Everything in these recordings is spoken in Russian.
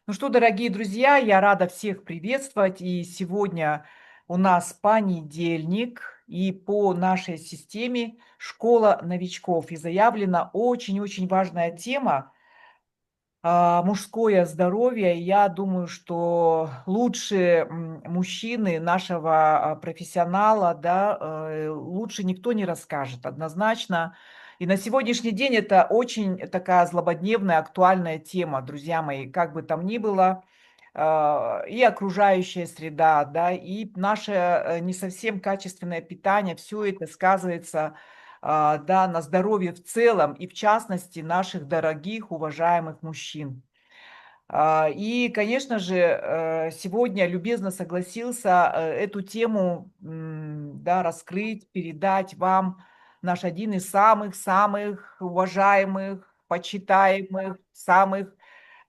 Ну что, дорогие друзья, я рада всех приветствовать. И сегодня у нас понедельник, и по нашей системе школа новичков. И заявлена очень-очень важная тема мужское здоровье. И я думаю, что лучше мужчины, нашего профессионала, да, лучше никто не расскажет однозначно. И на сегодняшний день это очень такая злободневная, актуальная тема, друзья мои, как бы там ни было, и окружающая среда, да, и наше не совсем качественное питание, все это сказывается, да, на здоровье в целом и в частности наших дорогих, уважаемых мужчин. И, конечно же, сегодня любезно согласился эту тему, да, раскрыть, передать вам наш один из самых-самых уважаемых, почитаемых, самых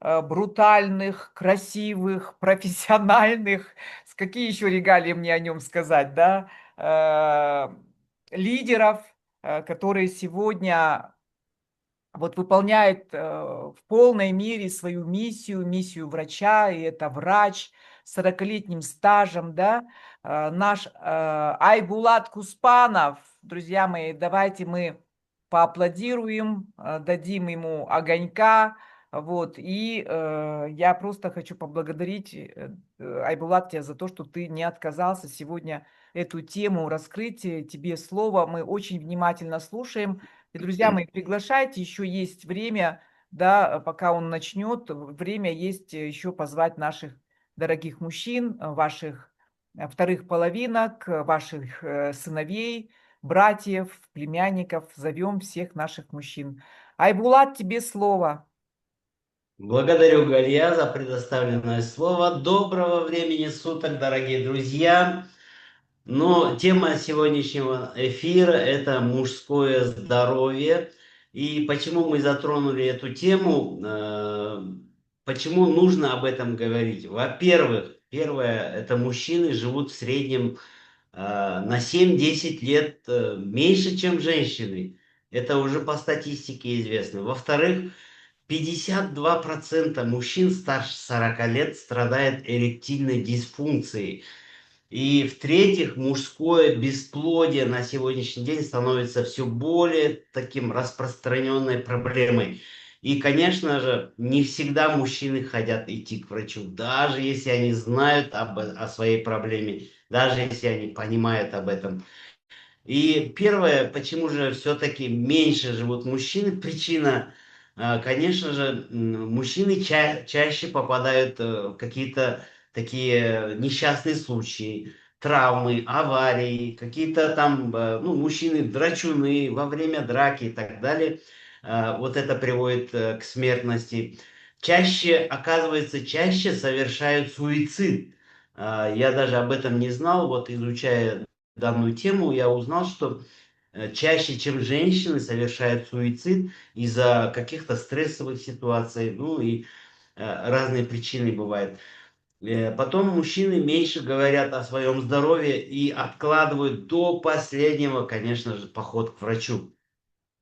брутальных, красивых, профессиональных, какие еще регалии мне о нем сказать, да, э, лидеров, которые сегодня вот выполняет в полной мере свою миссию, миссию врача, и это врач с 40-летним стажем, да, наш Айбулат Куспанов. Друзья мои, давайте мы поаплодируем, дадим ему огонька, вот, и я просто хочу поблагодарить, Айбулат, тебя за то, что ты не отказался сегодня эту тему раскрыть, тебе слово, мы очень внимательно слушаем, и, друзья мои, приглашайте, еще есть время, да, пока он начнет, время есть еще позвать наших дорогих мужчин, ваших вторых половинок, ваших сыновей, братьев, племянников. Зовем всех наших мужчин. Айбулат, тебе слово. Благодарю, Галия, за предоставленное слово. Доброго времени суток, дорогие друзья. Но тема сегодняшнего эфира – это мужское здоровье. И почему мы затронули эту тему, почему нужно об этом говорить? Во-первых, первое – это мужчины живут в среднем на 7-10 лет меньше, чем женщины. Это уже по статистике известно. Во-вторых, 52% мужчин старше 40 лет страдает эректильной дисфункцией. И в-третьих, мужское бесплодие на сегодняшний день становится все более таким распространенной проблемой. И, конечно же, не всегда мужчины хотят идти к врачу, даже если они знают о своей проблеме, даже если они понимают об этом. И первое, почему же все-таки меньше живут мужчины, причина, конечно же, мужчины чаще попадают в какие-то такие несчастные случаи, травмы, аварии, какие-то там, ну, мужчины драчуны во время драки и так далее. Вот это приводит к смертности. Чаще, оказывается, чаще совершают суицид. Я даже об этом не знал, вот изучая данную тему, я узнал, что чаще, чем женщины, совершают суицид из-за каких-то стрессовых ситуаций, ну и разные причины бывают. Потом мужчины меньше говорят о своем здоровье и откладывают до последнего, конечно же, поход к врачу.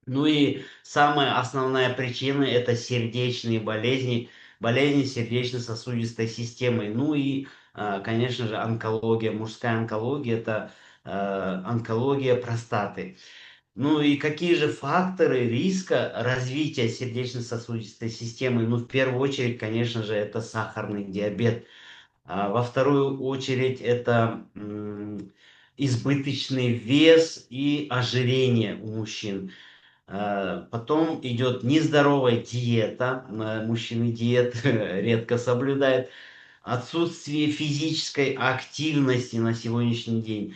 Ну и самая основная причина – это сердечные болезни, болезни сердечно-сосудистой системы. Ну и, конечно же, онкология, мужская онкология – это онкология простаты. Ну и какие же факторы риска развития сердечно-сосудистой системы? Ну, в первую очередь, конечно же, это сахарный диабет. А во вторую очередь, это избыточный вес и ожирение у мужчин. Потом идет нездоровая диета. Мужчины диет редко соблюдают. Отсутствие физической активности на сегодняшний день.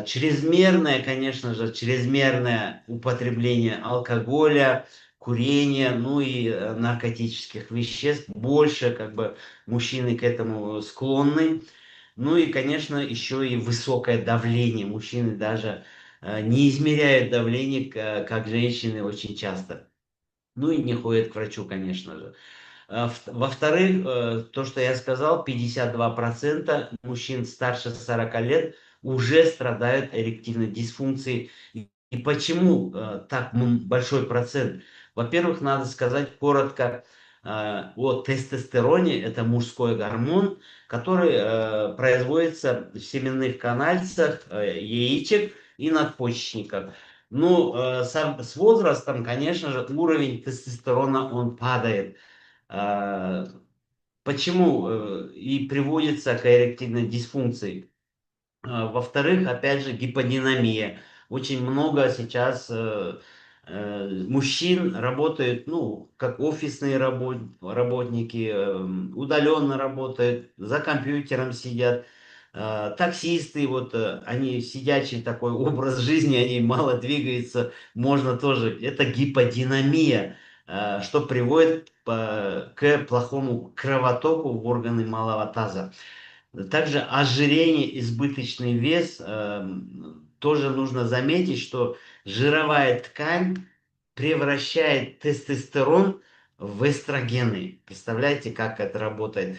Чрезмерное, конечно же, чрезмерное употребление алкоголя, курения, ну и наркотических веществ. Больше как бы мужчины к этому склонны. Ну и, конечно, еще и высокое давление. Мужчины даже не измеряют давление, как женщины очень часто. Ну и не ходят к врачу, конечно же. Во-вторых, то, что я сказал, 52% мужчин старше 40 лет уже страдают эректильной дисфункцией. И почему так большой процент? Во-первых, надо сказать коротко, о тестостероне. Это мужской гормон, который производится в семенных канальцах яичек и надпочечниках. Ну, с возрастом, конечно же, уровень тестостерона он падает. А, Почему и приводится к эректильной дисфункции? Во-вторых, опять же, гиподинамия. Очень много сейчас мужчин работают, ну, как офисные работники, удаленно работают, за компьютером сидят. Таксисты, вот они сидячий такой образ жизни, они мало двигаются, можно тоже. Это гиподинамия, что приводит к плохому кровотоку в органы малого таза. Также ожирение, избыточный вес. Тоже нужно заметить, что жировая ткань превращает тестостерон в эстрогены. Представляете, как это работает?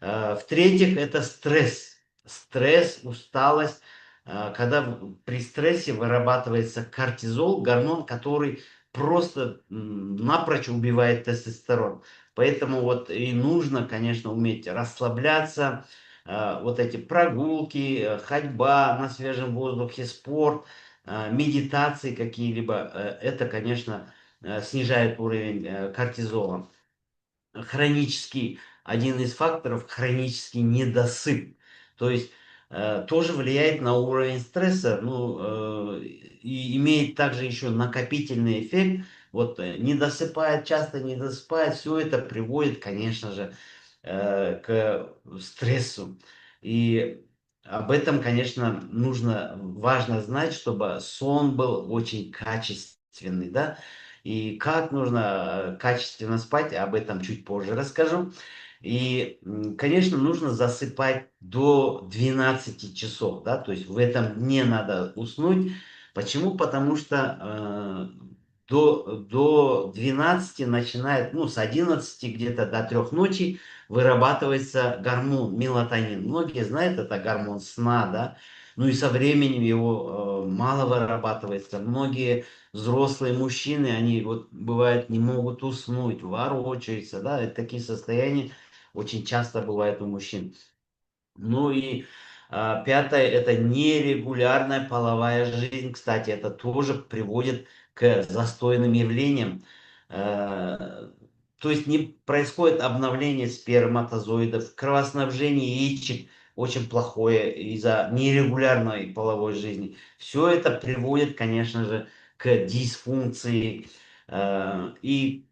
В-третьих, это стресс. Стресс, усталость. Когда при стрессе вырабатывается кортизол, гормон, который просто напрочь убивает тестостерон. Поэтому вот и нужно, конечно, уметь расслабляться, вот эти прогулки, ходьба на свежем воздухе, спорт, медитации какие-либо, это, конечно, снижает уровень кортизола. Хронический, один из факторов, хронический недосып. То есть тоже влияет на уровень стресса, ну, и имеет также еще накопительный эффект. Вот не досыпает, часто не досыпает, все это приводит, конечно же, к стрессу. И об этом, конечно, важно знать, чтобы сон был очень качественный, да. И как нужно качественно спать, об этом чуть позже расскажу. И, конечно, нужно засыпать до 12 часов, да, то есть в этом дне надо уснуть. Почему? Потому что до 12 начинает, ну, с 11 где-то до 3 ночи вырабатывается гормон мелатонин. Многие знают, это гормон сна, да, ну и со временем его мало вырабатывается. Многие взрослые мужчины, они вот бывает не могут уснуть, ворочаются, да, это такие состояния очень часто бывают у мужчин. Ну и пятое, это нерегулярная половая жизнь. Кстати, это тоже приводит к застойным явлениям. Э, То есть не происходит обновление сперматозоидов, кровоснабжение яичек очень плохое из-за нерегулярной половой жизни. Все это приводит, конечно же, к дисфункции. И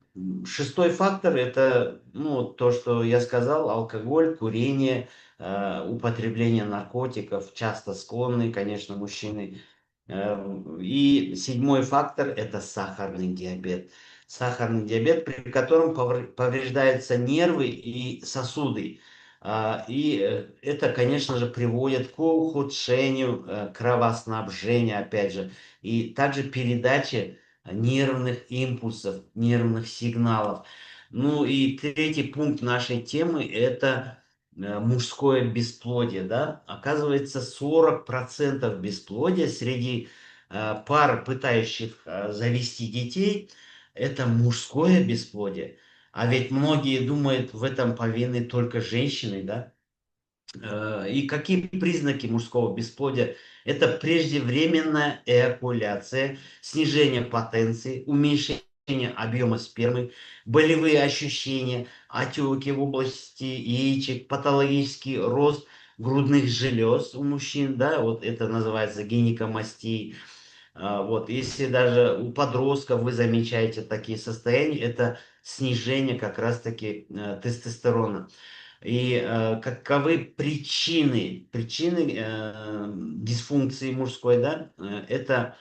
шестой фактор это, ну, то, что я сказал, алкоголь, курение, употребление наркотиков, часто склонны, конечно, мужчины. И седьмой фактор – это сахарный диабет. Сахарный диабет, при котором повреждаются нервы и сосуды. И это, конечно же, приводит к ухудшению кровоснабжения, опять же, и также передаче нервных импульсов, нервных сигналов. Ну и третий пункт нашей темы – это мужское бесплодие, да, оказывается 40% бесплодия среди пар, пытающих завести детей, это мужское бесплодие. А ведь многие думают, в этом повинны только женщины, да? И какие признаки мужского бесплодия? Это преждевременная эякуляция, снижение потенции, уменьшение объема спермы, болевые ощущения, отеки в области яичек, патологический рост грудных желез у мужчин, да, вот это называется гинекомастией. Вот, если даже у подростков вы замечаете такие состояния, это снижение как раз-таки тестостерона. И каковы причины дисфункции мужской, да? Это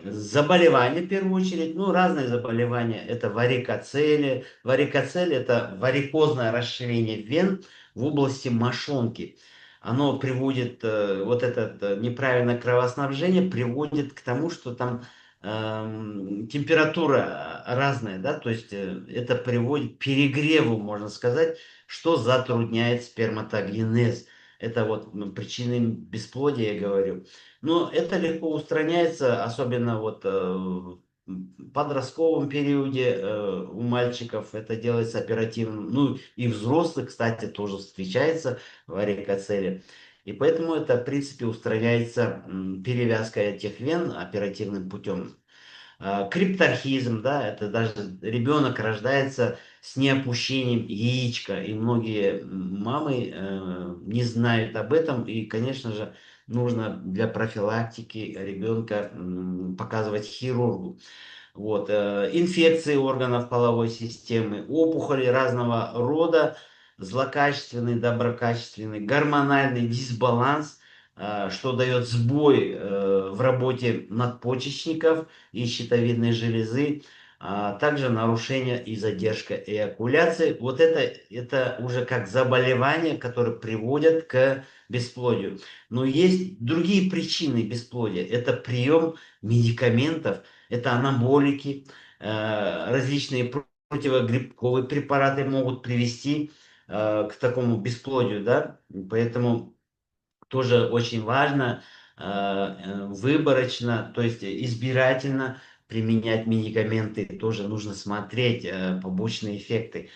заболевания, в первую очередь, ну, разные заболевания. Это варикоцеле. Варикоцеле – это варикозное расширение вен в области мошонки. Оно приводит, вот это неправильное кровоснабжение приводит к тому, что там температура разная, да, то есть это приводит к перегреву, можно сказать, что затрудняет сперматогенез. Это вот причины бесплодия, я говорю. Но это легко устраняется, особенно вот подростковом периоде у мальчиков это делается оперативно. Ну и взрослых, кстати, тоже встречается варикоцеле. И поэтому это, в принципе, устраняется перевязка этих вен оперативным путем. Крипторхизм, да, это даже ребенок рождается с неопущением яичка, и многие мамы не знают об этом, и, конечно же, нужно для профилактики ребенка показывать хирургу. Вот, инфекции органов половой системы, опухоли разного рода, злокачественный, доброкачественный, гормональный дисбаланс, что дает сбой в работе надпочечников и щитовидной железы, а также нарушение и задержка эякуляции. Вот это уже как заболевания, которые приводят к бесплодию. Но есть другие причины бесплодия. Это прием медикаментов, это анаболики, различные противогрибковые препараты могут привести к такому бесплодию, да, поэтому тоже очень важно выборочно, то есть избирательно применять медикаменты, тоже нужно смотреть побочные эффекты.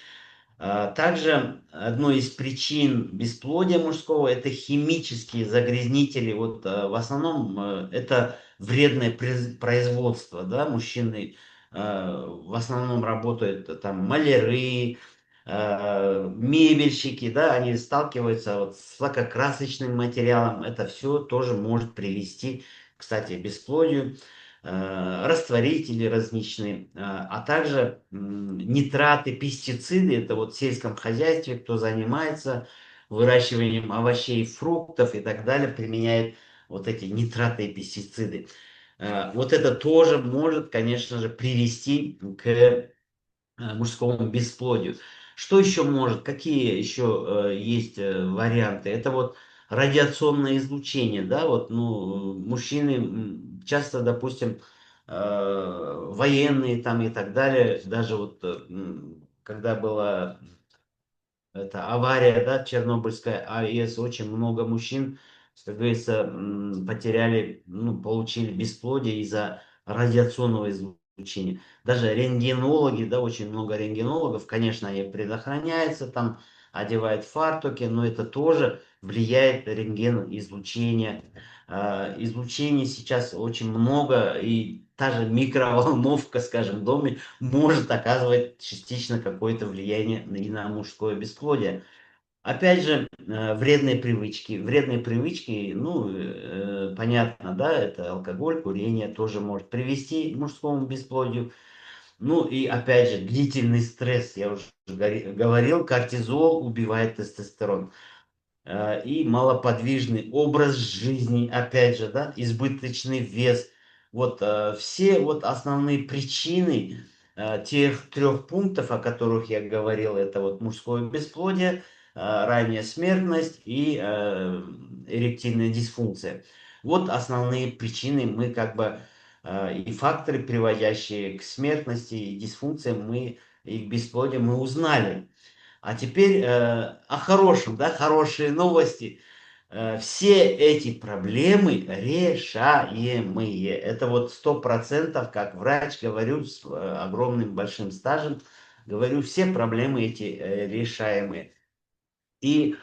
Также одной из причин бесплодия мужского это химические загрязнители. Вот в основном это вредное производство, да, мужчины в основном работают там маляры, мебельщики, да, они сталкиваются вот с лакокрасочным материалом. Это все тоже может привести, кстати, к бесплодию. Растворители различные, а также нитраты, пестициды. Это вот в сельском хозяйстве, кто занимается выращиванием овощей, фруктов и так далее, применяет вот эти нитраты и пестициды. Вот это тоже может, конечно же, привести к мужскому бесплодию. Что еще может, какие еще есть варианты? Это вот радиационное излучение, да, вот, ну, мужчины часто, допустим, военные там и так далее, даже вот когда была это авария, да, Чернобыльская АЭС, очень много мужчин, как говорится, потеряли, ну, получили бесплодие из-за радиационного излучения. Даже рентгенологи, да, очень много рентгенологов, конечно, они предохраняются, там, одевают фартуки, но это тоже влияет рентген излучение. Излучений сейчас очень много, и та же микроволновка, скажем, в доме может оказывать частично какое-то влияние и на мужское бесплодие. Опять же, вредные привычки. Вредные привычки, ну, понятно, да, это алкоголь, курение тоже может привести к мужскому бесплодию. Ну и опять же, длительный стресс, я уже говорил, кортизол убивает тестостерон. И малоподвижный образ жизни, опять же, да, избыточный вес. Вот все вот основные причины тех трех пунктов, о которых я говорил, это вот мужское бесплодие, ранняя смертность и эректильная дисфункция. Вот основные причины мы как бы и факторы, приводящие к смертности и дисфункциям, мы и к бесплодию мы узнали. А теперь о хорошем, да, хорошие новости. Все эти проблемы решаемые. Это вот 100%, как врач, говорю, с огромным большим стажем, говорю, все проблемы эти решаемые. И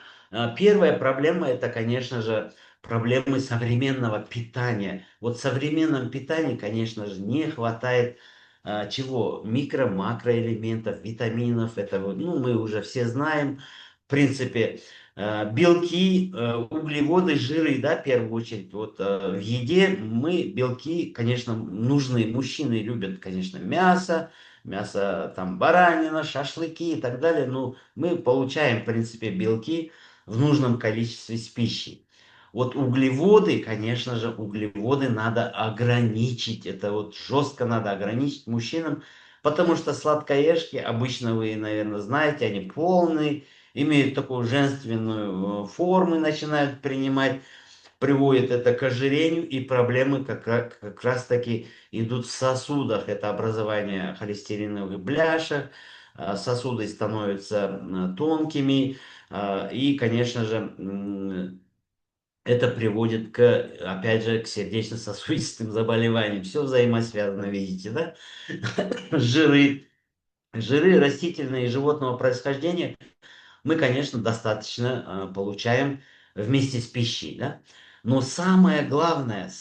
первая проблема это, конечно же, проблемы современного питания. Вот в современном питании, конечно же, не хватает чего? Микро-макроэлементов, витаминов. Это, ну, мы уже все знаем. В принципе, белки, углеводы, жиры, да, в первую очередь. Вот в еде мы белки, конечно, нужны. Мужчины любят, конечно, мясо, мясо там баранина, шашлыки и так далее. Ну, мы получаем, в принципе, белки в нужном количестве с пищей. Вот углеводы, конечно же, углеводы надо ограничить. Это вот жестко надо ограничить мужчинам, потому что сладкоежки, обычно вы, наверное, знаете, они полные, имеют такую женственную форму, начинают принимать, приводит это к ожирению, и проблемы как раз таки идут в сосудах. Это образование холестериновых бляшек, сосуды становятся тонкими, и, конечно же, это приводит к, опять же, к сердечно-сосудистым заболеваниям. Все взаимосвязано, видите, да? Жиры, жиры растительные и животного происхождения мы, конечно, достаточно получаем вместе с пищей, да? Но самое главное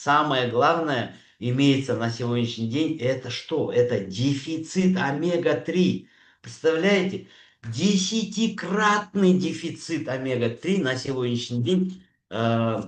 имеется на сегодняшний день, это что? Это дефицит омега-3. Представляете? Десятикратный дефицит омега-3 на сегодняшний день э,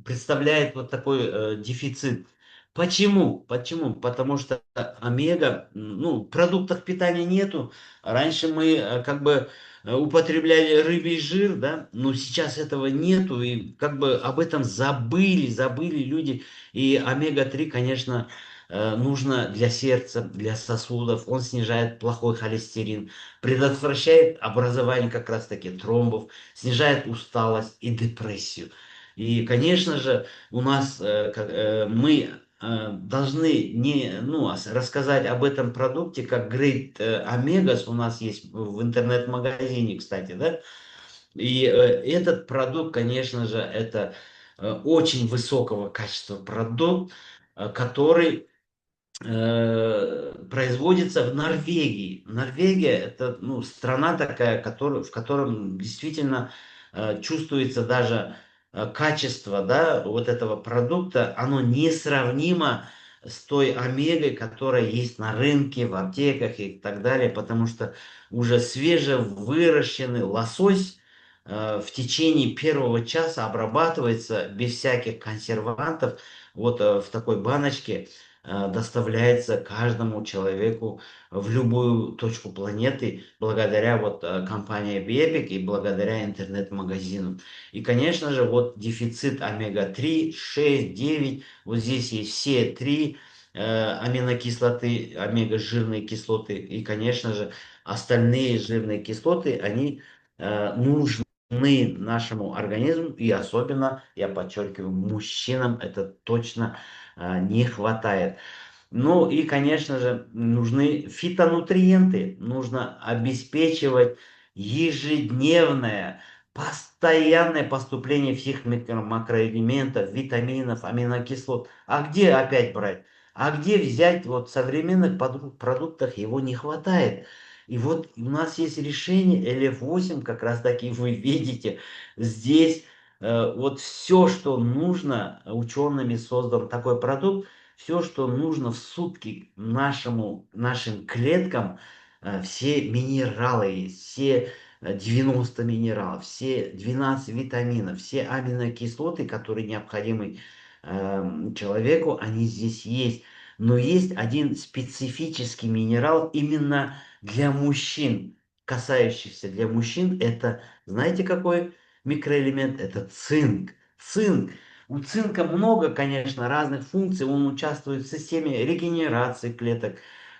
представляет вот такой дефицит. Почему? Почему? Потому что омега, ну, в продуктах питания нету. Раньше мы как бы употребляли рыбий жир, да, но сейчас этого нету, и как бы об этом забыли люди. И омега-3, конечно, нужно для сердца, для сосудов. Он снижает плохой холестерин, предотвращает образование как раз-таки тромбов, снижает усталость и депрессию. И, конечно же, у нас мы должны не, ну, рассказать об этом продукте, как Great Omegas у нас есть в интернет-магазине, кстати, да. И этот продукт, конечно же, это очень высокого качества продукт, который производится в Норвегии. Норвегия это, ну, страна такая, в котором действительно чувствуется даже качество, да, вот этого продукта. Оно несравнимо с той омегой, которая есть на рынке, в аптеках и так далее, потому что уже свежевыращенный лосось в течение первого часа обрабатывается без всяких консервантов вот в такой баночке, доставляется каждому человеку в любую точку планеты благодаря вот компании Бепик и благодаря интернет-магазину. И, конечно же, вот дефицит омега-3, 6, 9, вот здесь есть все три аминокислоты, омега-жирные кислоты и, конечно же, остальные жирные кислоты, они нужны нашему организму, и особенно, я подчеркиваю, мужчинам это точно не хватает. Ну и, конечно же, нужны фитонутриенты. Нужно обеспечивать ежедневное, постоянное поступление всех макроэлементов, витаминов, аминокислот. А где опять брать? А где взять? Вот в современных продуктах его не хватает. И вот у нас есть решение LF8, как раз таки вы видите здесь вот все, что нужно, учеными создан такой продукт, все, что нужно в сутки нашим клеткам, все минералы есть, все 90 минералов, все 12 витаминов, все аминокислоты, которые необходимы человеку, они здесь есть. Но есть один специфический минерал именно для мужчин, касающийся для мужчин. Это, знаете, какой микроэлемент? Это цинк. Цинк. У цинка много, конечно, разных функций. Он участвует в системе регенерации клеток,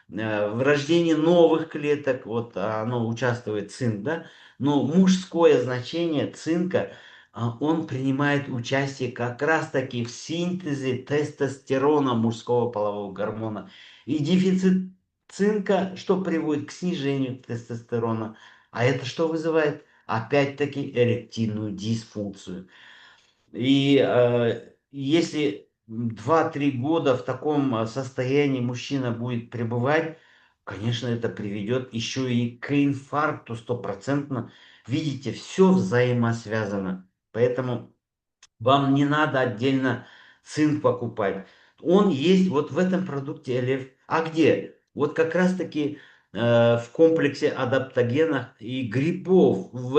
в рождении новых клеток. Вот оно участвует, цинк, да. Но мужское значение цинка, он принимает участие как раз-таки в синтезе тестостерона, мужского полового гормона. И дефицит цинка, что приводит к снижению тестостерона. А это что вызывает? Опять-таки эректильную дисфункцию. И если 2-3 года в таком состоянии мужчина будет пребывать, конечно, это приведет еще и к инфаркту стопроцентно. Видите, все взаимосвязано. Поэтому вам не надо отдельно цинк покупать. Он есть вот в этом продукте ЛФ. А где? Вот как раз таки в комплексе адаптогенов и грибов, в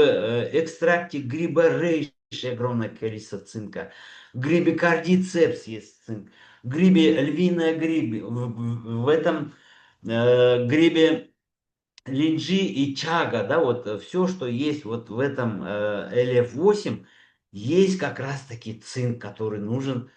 экстракте гриба рейши огромное количество цинка. В грибе кардицепс есть цинк. В грибе львиная гриб. В этом грибе линджи и чага, да, вот все, что есть вот в этом LF8, есть как раз-таки цинк, который нужен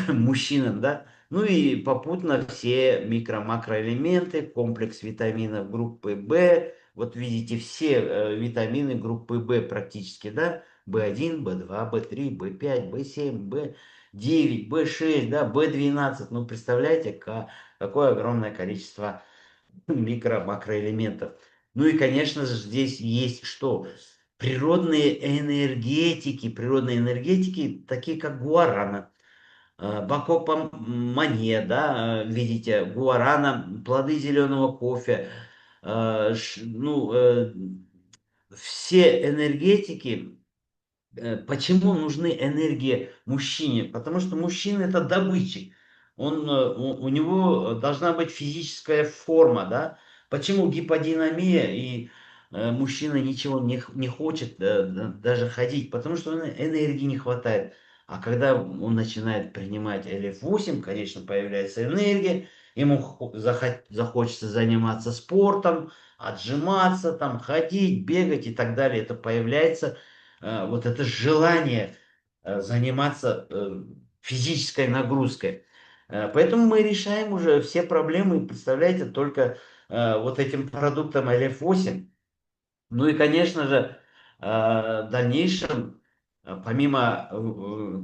мужчинам, да. Ну и попутно все микро-макроэлементы, комплекс витаминов группы В. Вот видите, все витамины группы В практически, да. В1, В2, В3, В5, В7, В9, В6, да, В12. Ну, представляете, какое огромное количество микро-макроэлементов. Ну и, конечно же, здесь есть что? природные энергетики, такие как гуарана, бакопа мане, да, видите, гуарана, плоды зеленого кофе, все энергетики. Почему нужны энергии мужчине? Потому что мужчина это добытчик. У него должна быть физическая форма, да? Почему гиподинамия и мужчина ничего не хочет даже ходить? Потому что энергии не хватает. А когда он начинает принимать LF8, конечно, появляется энергия, ему захочется заниматься спортом, отжиматься, там, ходить, бегать и так далее. Это появляется вот это желание заниматься физической нагрузкой. Поэтому мы решаем уже все проблемы, представляете, только вот этим продуктом LF8. Ну и, конечно же, в дальнейшем, помимо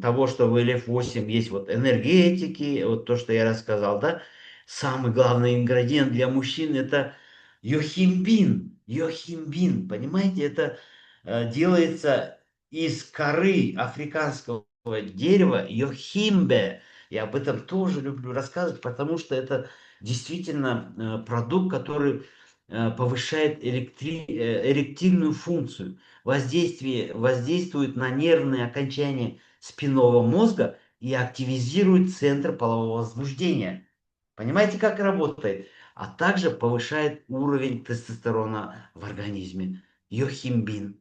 того, что в LF8 есть вот энергетики, вот то, что я рассказал, да, самый главный ингредиент для мужчин это йохимбин. Йохимбин, понимаете, это делается из коры африканского дерева йохимбе. Я об этом тоже люблю рассказывать, потому что это действительно продукт, который повышает эректильную функцию. Воздействует на нервные окончания спинного мозга и активизирует центр полового возбуждения. Понимаете, как работает? А также повышает уровень тестостерона в организме. Йохимбин.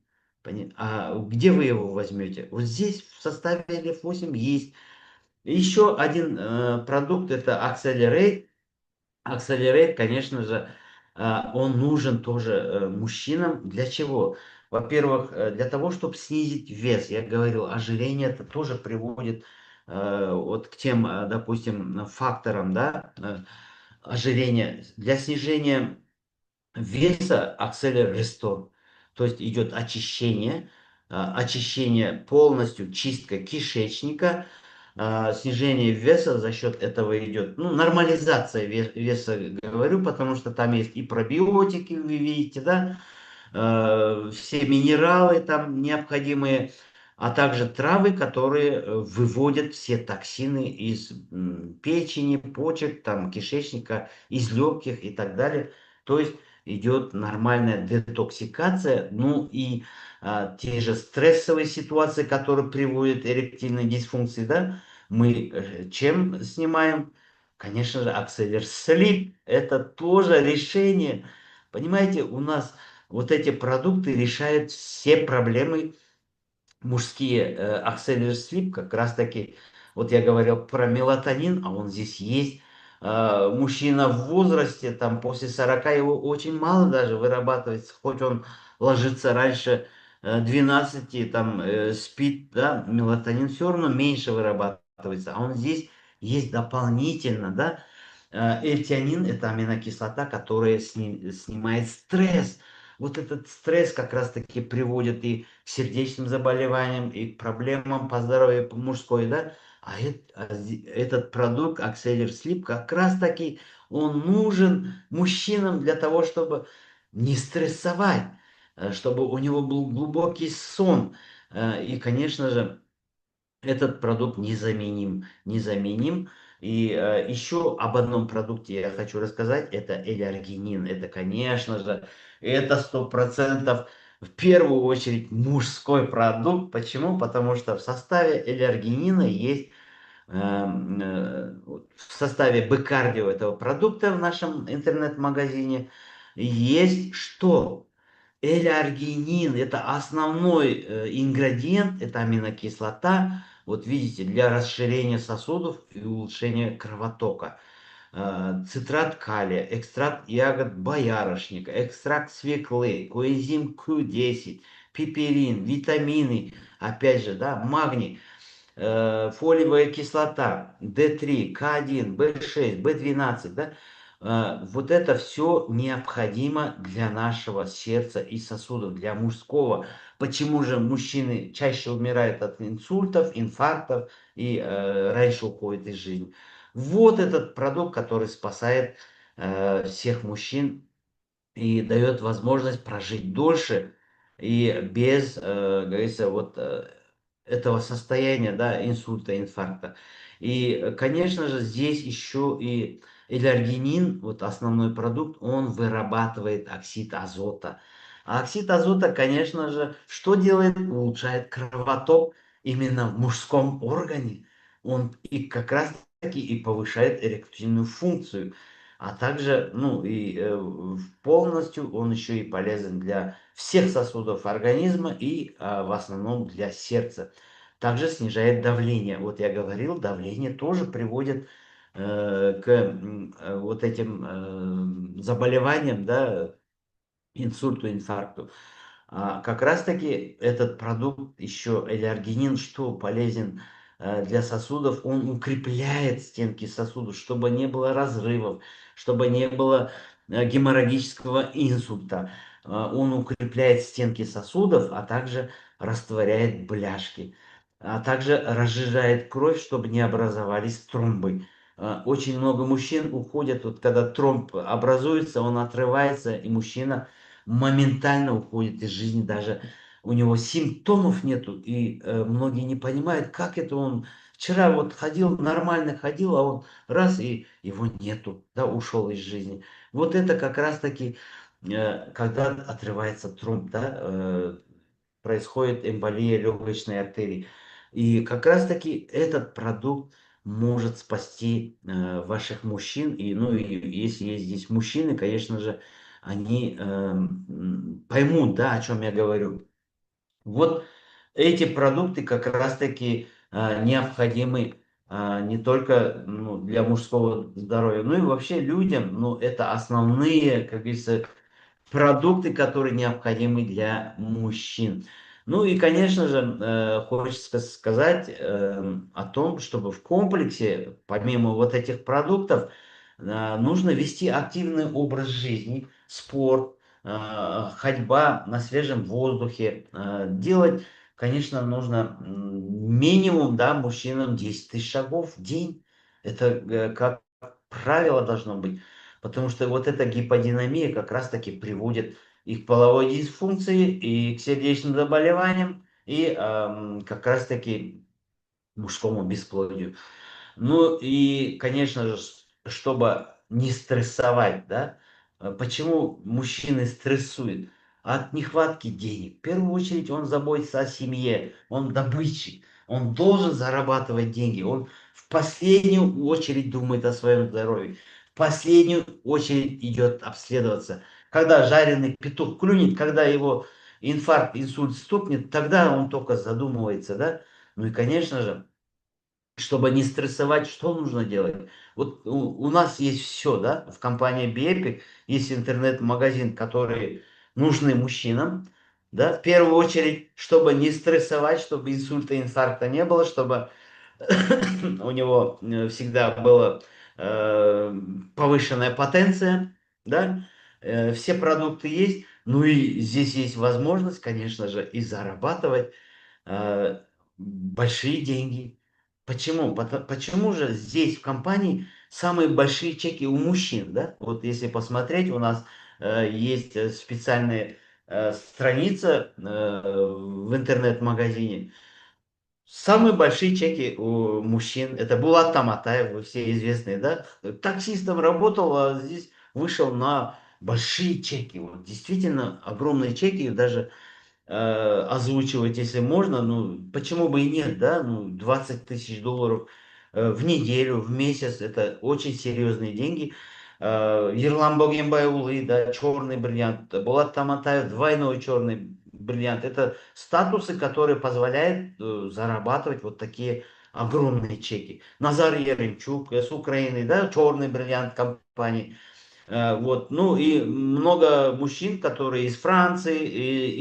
А где вы его возьмете? Вот здесь в составе LF8 есть. Еще один продукт это Accelerate. Accelerate, конечно же, он нужен тоже мужчинам. Для чего? Во-первых, для того, чтобы снизить вес. Я говорил, ожирение это тоже приводит вот к тем, допустим, факторам, да, ожирения. Для снижения веса Acceler Restore. То есть идет очищение полностью, чистка кишечника, снижение веса за счет этого идет, ну, нормализация веса, говорю, потому что там есть и пробиотики, вы видите, да, все минералы там необходимые, а также травы, которые выводят все токсины из печени, почек, там, кишечника, из легких и так далее. То есть идет нормальная детоксикация, ну и те же стрессовые ситуации, которые приводят к эректильной дисфункции, да, мы чем снимаем? Конечно же, Oxalir Sleep. Это тоже решение. Понимаете, у нас вот эти продукты решают все проблемы мужские. Oxalir Sleep как раз таки, вот я говорил про мелатонин, а он здесь есть. Мужчина в возрасте, там после 40 его очень мало даже вырабатывается, хоть он ложится раньше 12, там спит, да, мелатонин все равно меньше вырабатывается, а он здесь есть дополнительно, да. Эльтианин это аминокислота, которая снимает стресс. Вот этот стресс как раз таки приводит и к сердечным заболеваниям, и к проблемам по здоровью мужской, да. Этот продукт Acceler Sleep как раз таки он нужен мужчинам для того, чтобы не стрессовать, чтобы у него был глубокий сон. И, конечно же, этот продукт незаменим. И еще об одном продукте я хочу рассказать. Это элиаргинин. Это, конечно же, это 100% в первую очередь мужской продукт. Почему? Потому что в составе элиаргинина есть вот в составе Б-кардио этого продукта в нашем интернет-магазине есть что? L-аргинин– это основной ингредиент, это аминокислота, вот видите, для расширения сосудов и улучшения кровотока. Цитрат калия, экстракт ягод боярышника, экстракт свеклы, коэнзим Q10, пиперин, витамины, опять же, да, магний, фолиевая кислота, D3, К1, В6, В12, да, вот это все необходимо для нашего сердца и сосудов, для мужского. Почему же мужчины чаще умирают от инсультов, инфарктов и раньше уходят из жизни? Вот этот продукт, который спасает всех мужчин и дает возможность прожить дольше и без, говорится, вот этого состояния, да, инсульта, инфаркта. И, конечно же, здесь еще и элергинин, вот основной продукт, он вырабатывает оксид азота. А оксид азота, конечно же, что делает? Улучшает кровоток именно в мужском органе. Он и как раз таки и повышает эректильную функцию. А также, ну, и полностью он еще и полезен для всех сосудов организма и в основном для сердца. Также снижает давление. Вот я говорил, давление тоже приводит к вот этим заболеваниям, да, инсульту, инфаркту. Как раз таки этот продукт еще элеаргинин, что полезен для сосудов, он укрепляет стенки сосудов, чтобы не было разрывов, чтобы не было геморрагического инсульта. Он укрепляет стенки сосудов, а также растворяет бляшки, а также разжижает кровь, чтобы не образовались тромбы. Очень много мужчин уходят, вот когда тромб образуется, он отрывается, и мужчина моментально уходит из жизни, даже у него симптомов нету, и многие не понимают, как это он вчера вот ходил, нормально ходил, а он раз, и его нету, да, ушел из жизни. Вот это как раз-таки, когда отрывается тромб, да, происходит эмболия легочной артерии. И как раз-таки этот продукт может спасти ваших мужчин. И, ну, и если есть здесь мужчины, конечно же, они поймут, да, о чем я говорю. Вот эти продукты как раз-таки необходимы не только ну, для мужского здоровья, но и вообще людям. Ну, это основные, как говорится, продукты, которые необходимы для мужчин. Ну и, конечно же, хочется сказать о том, чтобы в комплексе, помимо вот этих продуктов, нужно вести активный образ жизни, спорт, ходьба на свежем воздухе. Делать, конечно, нужно минимум, да, мужчинам 10 тысяч шагов в день. Это как правило должно быть. Потому что вот эта гиподинамия как раз-таки приводит и к половой дисфункции, и к сердечным заболеваниям, и как раз-таки мужскому бесплодию. Ну и, конечно же, чтобы не стрессовать, да, почему мужчины стрессуют? От нехватки денег. В первую очередь он заботится о семье, он добытчик, он должен зарабатывать деньги, он в последнюю очередь думает о своем здоровье, в последнюю очередь идет обследоваться. Когда жареный петух клюнет, когда его инфаркт, инсульт стукнет, тогда он только задумывается, да. Ну и, конечно же, чтобы не стрессовать, что нужно делать? Вот у нас есть все, да, в компании Биэпик есть интернет-магазин, который нужны мужчинам, да, в первую очередь, чтобы не стрессовать, чтобы инсульта, инфаркта не было, чтобы у него всегда была э, повышенная потенция, да, все продукты есть, ну и здесь есть возможность, конечно же, и зарабатывать э, большие деньги. Почему? Почему же здесь в компании самые большие чеки у мужчин, да? Вот если посмотреть, у нас есть специальная страница в интернет-магазине. Самые большие чеки у мужчин, это Булат Таматаев, вы все известные, да? Таксистом работал, а здесь вышел на большие чеки. Вот действительно огромные чеки, даже озвучивать, если можно, ну, почему бы и нет, да, ну, 20 тысяч долларов в неделю, в месяц, это очень серьезные деньги. Ерлан Богембайулы, да, черный бриллиант, Булат Таматаев, двойной черный бриллиант, это статусы, которые позволяют зарабатывать вот такие огромные чеки. Назар Еремчук с Украины, да, черный бриллиант компании. Вот. Ну и много мужчин, которые из Франции,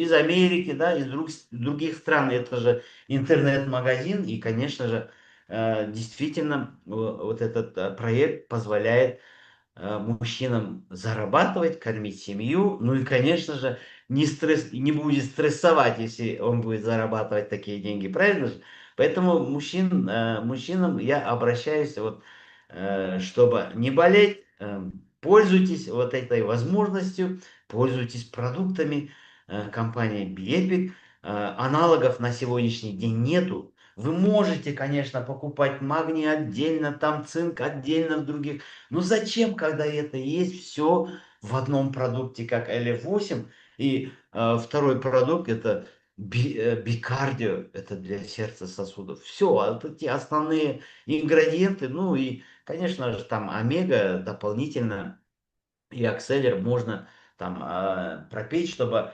из Америки, да, из других стран. Это же интернет-магазин. И, конечно же, действительно, вот этот проект позволяет мужчинам зарабатывать, кормить семью. Ну и, конечно же, не будет стрессовать, если он будет зарабатывать такие деньги. Правильно же? Поэтому мужчинам я обращаюсь, вот, чтобы не болеть, пользуйтесь вот этой возможностью, пользуйтесь продуктами. компания Biepik. Аналогов на сегодняшний день нету. Вы можете, конечно, покупать магний отдельно, там цинк отдельно в других. Но зачем, когда это есть все в одном продукте, как LF8? И второй продукт это бикардио, это для сердца сосудов. Все, это те основные ингредиенты. Ну и, конечно же, там омега дополнительно и акселер можно там пропить, чтобы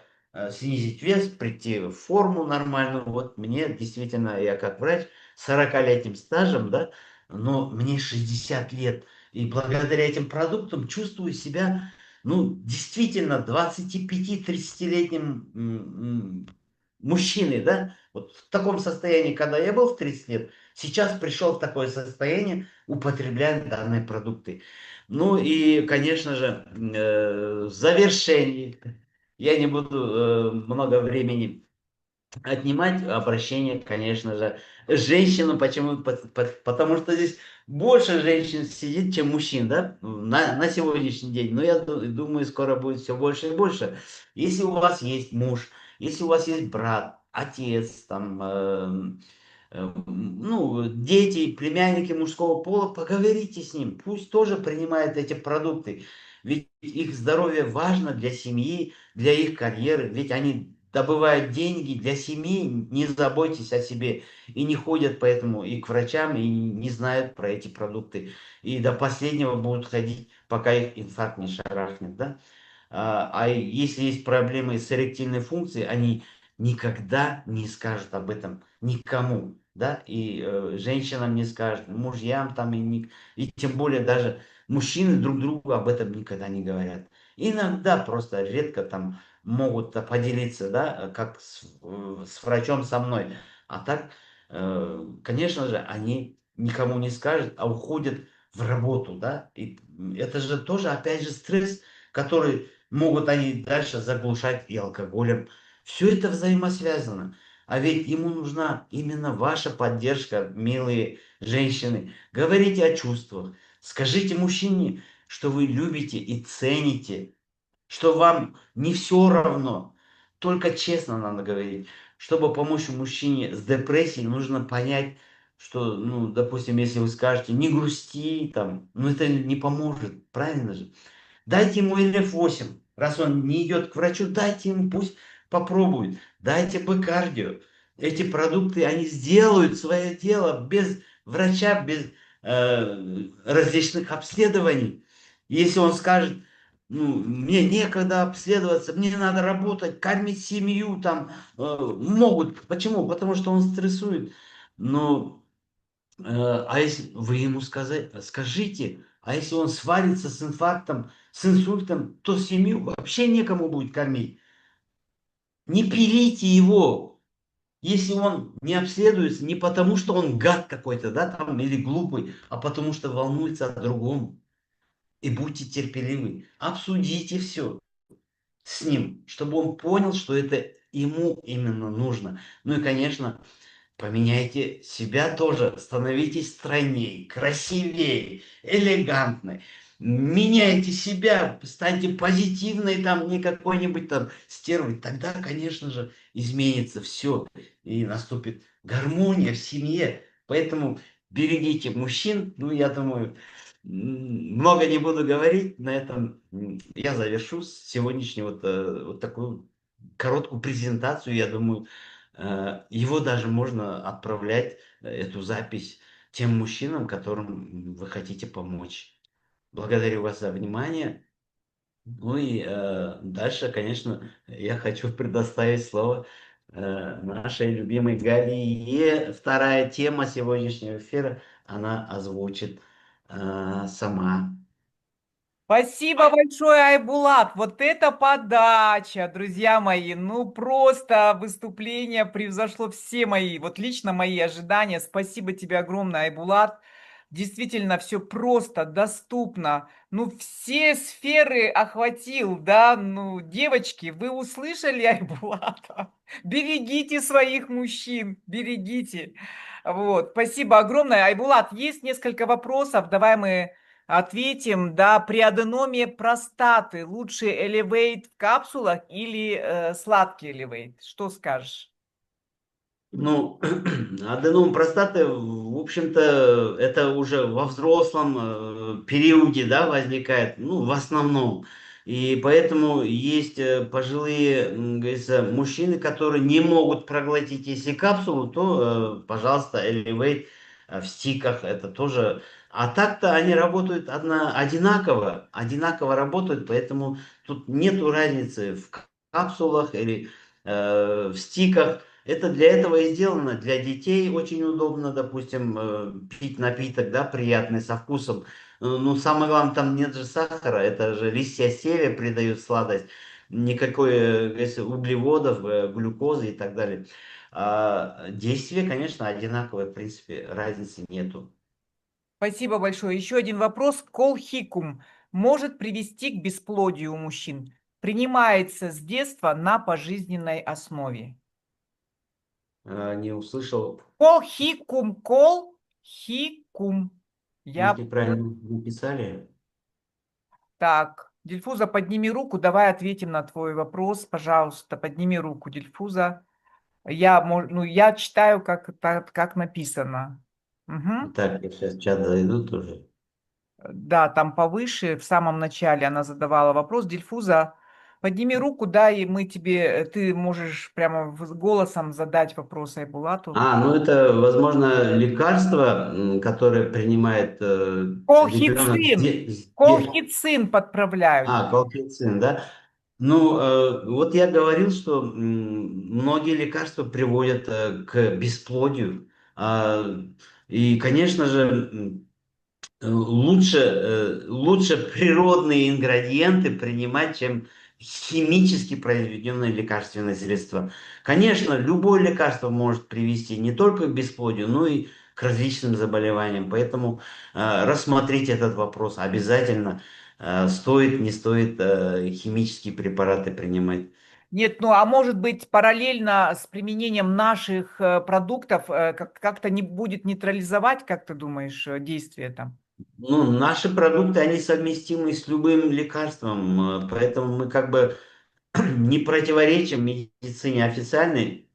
снизить вес, прийти в форму нормальную. Вот мне действительно, я как врач с 40-летним стажем, да, но мне 60 лет. И благодаря этим продуктам чувствую себя, ну, действительно, 25-30-летним мужчиной, да. Вот в таком состоянии, когда я был в 30 лет, сейчас пришел в такое состояние, употребляя данные продукты. Ну и, конечно же, в завершении я не буду много времени отнимать обращение, конечно же, женщинам. Почему? Потому что здесь больше женщин сидит, чем мужчин, да, на сегодняшний день. Но я думаю, скоро будет все больше и больше. Если у вас есть муж, если у вас есть брат, отец, там, ну, дети, племянники мужского пола, поговорите с ним, пусть тоже принимает эти продукты. Ведь их здоровье важно для семьи, для их карьеры, ведь они добывают деньги для семьи, не заботьтесь о себе. И не ходят поэтому и к врачам, и не знают про эти продукты. И до последнего будут ходить, пока их инфаркт не шарахнет, да? А если есть проблемы с эректильной функцией, они никогда не скажут об этом никому, да, и женщинам не скажут, мужьям там, и тем более даже мужчины друг другу об этом никогда не говорят. Иногда просто редко там могут поделиться, да, как с врачом со мной. А так, конечно же, они никому не скажут, а уходят в работу, да. И это же тоже, опять же, стресс, который могут они дальше заглушать и алкоголем. Все это взаимосвязано. А ведь ему нужна именно ваша поддержка, милые женщины. Говорите о чувствах. Скажите мужчине, что вы любите и цените, что вам не все равно. Только честно надо говорить. Чтобы помочь мужчине с депрессией, нужно понять, что, ну, допустим, если вы скажете, не грусти, там, ну, это не поможет, правильно же? Дайте ему ЛФ8. Раз он не идет к врачу, дайте ему, пусть попробует. Дайте Б-кардио. Эти продукты, они сделают свое дело без врача, без различных обследований. Если он скажет, ну, мне некогда обследоваться, мне надо работать, кормить семью, там, могут. Почему? Потому что он стрессует. Но а если вы ему скажите, а если он свалится с инфарктом, с инсультом, то семью вообще некому будет кормить. Не пилите его, если он не обследуется не потому, что он гад какой-то, да, там, или глупый, а потому что волнуется о другом. И будьте терпеливы, обсудите все с ним, чтобы он понял, что это ему именно нужно. Ну и, конечно, поменяйте себя тоже, становитесь стройней, красивее, элегантной. Меняйте себя, станьте позитивной, там, не какой-нибудь там стервой. Тогда, конечно же, изменится все и наступит гармония в семье. Поэтому берегите мужчин. Ну, я думаю, много не буду говорить. На этом я завершу сегодняшнюю вот такую короткую презентацию. Я думаю, его даже можно отправлять, эту запись, тем мужчинам, которым вы хотите помочь. Благодарю вас за внимание. Ну и дальше, конечно, я хочу предоставить слово нашей любимой Галие. Вторая тема сегодняшнего эфира она озвучит сама. Спасибо большое, Айбулат. Вот это подача, друзья мои. Ну, просто выступление превзошло все мои, вот лично мои ожидания. Спасибо тебе огромное, Айбулат. Действительно, все просто, доступно. Ну, все сферы охватил, да. Ну, девочки, вы услышали Айбулата? Берегите своих мужчин, берегите. Вот, спасибо огромное. Айбулат, есть несколько вопросов. Давай мы Ответим, да, при аденоме простаты лучше Elevate в капсулах или сладкий Elevate? Что скажешь? Ну, аденом простаты, в общем-то, это уже во взрослом периоде, да, возникает, ну, в основном. И поэтому есть пожилые, говорится, мужчины, которые не могут проглотить, если капсулу, то, пожалуйста, Elevate в стиках, это тоже. А так-то они работают одинаково работают, поэтому тут нету разницы в капсулах или в стиках. Это для этого и сделано. Для детей очень удобно, допустим, пить напиток, да, приятный, со вкусом. Ну, самое главное, там нет же сахара, это же листья стевия придают сладость, никакой, если углеводов, глюкозы и так далее. А действие, конечно, одинаковое, в принципе, разницы нету. Спасибо большое. Еще один вопрос. Колхикум может привести к бесплодию у мужчин. Принимается с детства на пожизненной основе. Не услышал, Колхикум, колхикум. может, Я неправильно написали? так. Дильфуза, подними руку, давай ответим на твой вопрос, пожалуйста, подними руку, Дильфуза. Ну, я читаю, как написано. Мгм. Так, я сейчас в чат зайду тоже. Да, там повыше, в самом начале она задавала вопрос. Дильфуза, подними руку, да, и мы тебе, ты можешь прямо голосом задать вопрос Айбулату. Ну это, возможно, лекарство, которое принимает ребенок Колхицин, колхицин подправляют. колхицин, да? Ну, вот я говорил, что многие лекарства приводят к бесплодию. А, И, конечно же, лучше природные ингредиенты принимать, чем химически произведенные лекарственные средства. Конечно, любое лекарство может привести не только к бесплодию, но и к различным заболеваниям. Поэтому рассмотрите этот вопрос обязательно. Стоит, не стоит химические препараты принимать. Нет, ну а может быть параллельно с применением наших продуктов как-то не будет нейтрализовать, как ты думаешь, действие там? Ну, наши продукты, они совместимы с любым лекарством, поэтому мы как бы не противоречим медицине официальной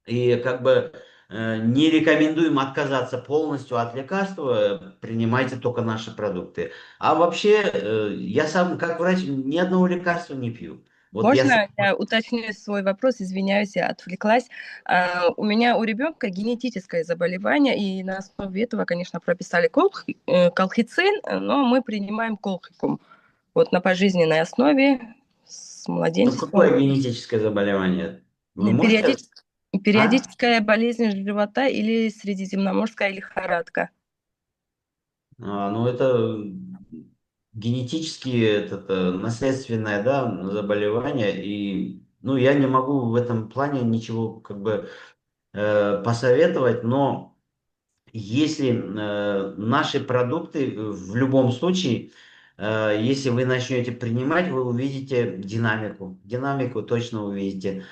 и как бы не рекомендуем отказаться полностью от лекарства, принимайте только наши продукты. А вообще, я сам как врач ни одного лекарства не пью. Вот я сам. Можно я уточню свой вопрос? Извиняюсь, я отвлеклась. У ребенка генетическое заболевание, и на основе этого, конечно, прописали колхицин, но мы принимаем колхикум. Вот на пожизненной основе с Ну, младенчеством. какое генетическое заболевание? Вы можете? Периодич- А? Периодическая болезнь живота или средиземноморская лихорадка. Ну, это генетически это наследственное, да, заболевание, и, ну, я не могу в этом плане ничего как бы посоветовать, но если наши продукты в любом случае, если вы начнете принимать, вы увидите динамику, динамику точно увидите.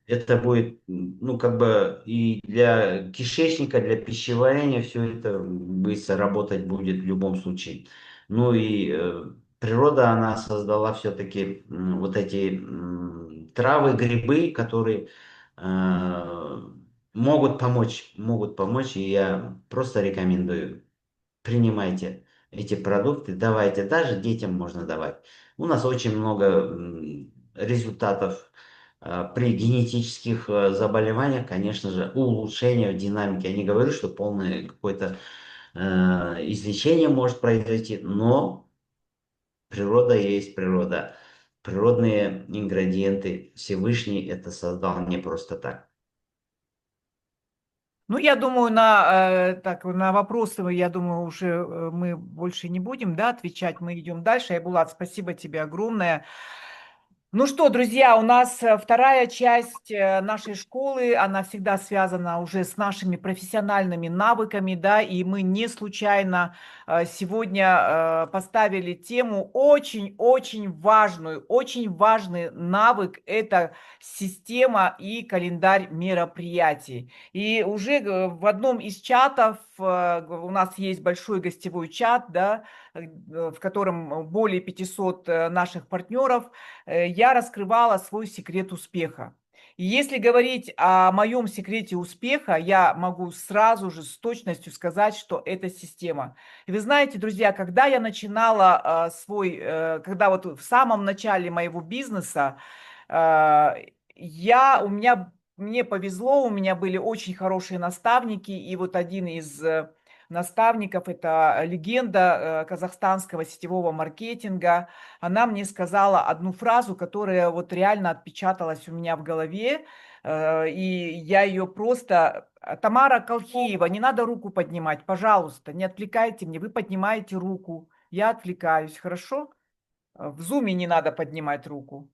Это будет, ну, как бы и для кишечника, для пищеварения все это быстро работать будет в любом случае. Ну и природа, она создала все-таки вот эти травы, грибы, которые э, могут помочь, и я просто рекомендую. Принимайте эти продукты, давайте, даже детям можно давать. У нас очень много результатов при генетических заболеваниях, конечно же, улучшение динамики. Я не говорю, что полное какое-то излечение может произойти, но природа есть природа. Природные ингредиенты Всевышний это создал не просто так. Ну, я думаю, так, на вопросы, я думаю, уже мы больше не будем, да, отвечать, мы идем дальше. Айбулат, спасибо тебе огромное. Ну что, друзья, у нас вторая часть нашей школы, она всегда связана уже с нашими профессиональными навыками, да, и мы не случайно сегодня поставили тему очень-очень важную, очень важный навык – это система и календарь мероприятий. И уже в одном из чатов, у нас есть большой гостевой чат, да, в котором более 500 наших партнеров, я раскрывала свой секрет успеха. И если говорить о моем секрете успеха, я могу сразу же с точностью сказать, что это система. И вы знаете, друзья, когда я начинала когда вот в самом начале моего бизнеса, мне повезло, у меня были очень хорошие наставники, и вот один из наставников, это легенда казахстанского сетевого маркетинга, она мне сказала одну фразу, которая вот реально отпечаталась у меня в голове, и я ее просто... Тамара Колхиева, не надо руку поднимать, пожалуйста, не отвлекайте мне, вы поднимаете руку, я отвлекаюсь, хорошо? В зуме не надо поднимать руку.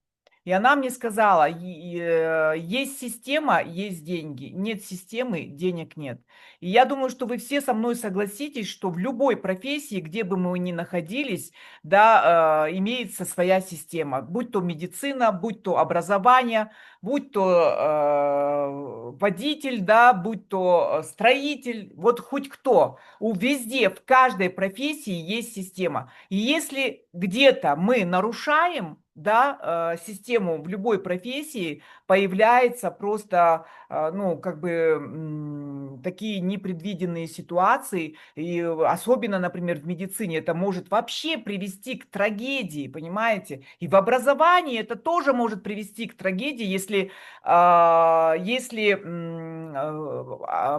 И она мне сказала, есть система, есть деньги, нет системы, денег нет. И я думаю, что вы все со мной согласитесь, что в любой профессии, где бы мы ни находились, да, имеется своя система, будь то медицина, будь то образование, будь то водитель, да, будь то строитель, вот хоть кто. Везде, в каждой профессии есть система. И если где-то мы нарушаем, да, систему в любой профессии, появляется просто, ну, как бы такие непредвиденные ситуации, и особенно, например, в медицине это может вообще привести к трагедии, понимаете? И в образовании это тоже может привести к трагедии, если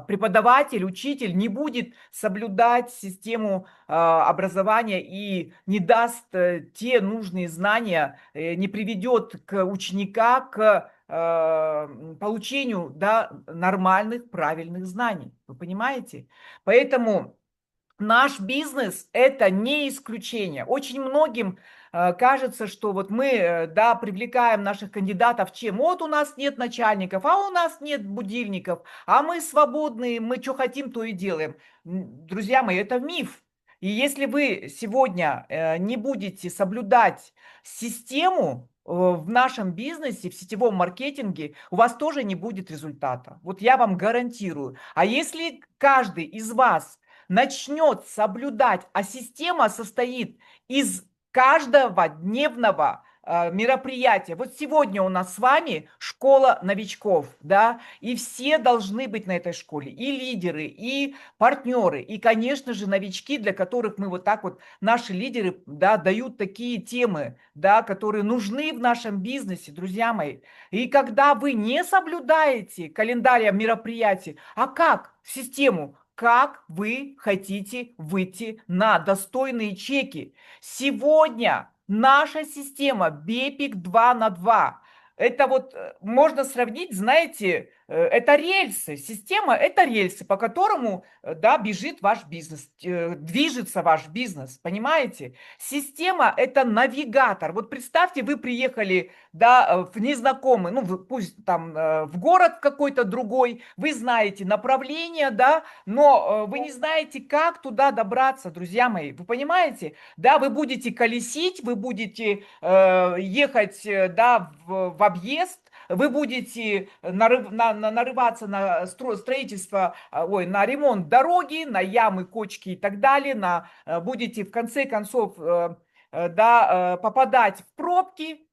преподаватель, учитель не будет соблюдать систему образования и не даст те нужные знания, не приведет к ученика к получению, да, нормальных, правильных знаний. Вы понимаете? Поэтому наш бизнес – это не исключение. Очень многим кажется, что вот мы, да, привлекаем наших кандидатов чем? Вот у нас нет начальников, а у нас нет будильников, а мы свободные, мы что хотим, то и делаем. Друзья мои, это миф. И если вы сегодня не будете соблюдать систему в нашем бизнесе, в сетевом маркетинге, у вас тоже не будет результата. Вот я вам гарантирую. А если каждый из вас начнет соблюдать, а система состоит из каждого дневного мероприятия. Вот сегодня у нас с вами школа новичков, да, и все должны быть на этой школе, и лидеры, и партнеры, и, конечно же, новички, для которых мы вот так вот, наши лидеры, да, дают такие темы, да, которые нужны в нашем бизнесе, друзья мои. И когда вы не соблюдаете календарь мероприятий, а как? Систему, как вы хотите выйти на достойные чеки. Сегодня наша система BEPIC 2 на 2. Это вот можно сравнить, знаете, это рельсы. Система – это рельсы, по которому, да, бежит ваш бизнес, движется ваш бизнес, понимаете? Система – это навигатор. Вот представьте, вы приехали, да, в незнакомый, ну, пусть там в город какой-то другой, вы знаете направление, да, но вы не знаете, как туда добраться, друзья мои. Вы понимаете? Да, вы будете колесить, вы будете ехать, да, в объезд, вы будете нарываться на строительство, на ремонт дороги, на ямы, кочки и так далее, будете в конце концов да, попадать в пробки.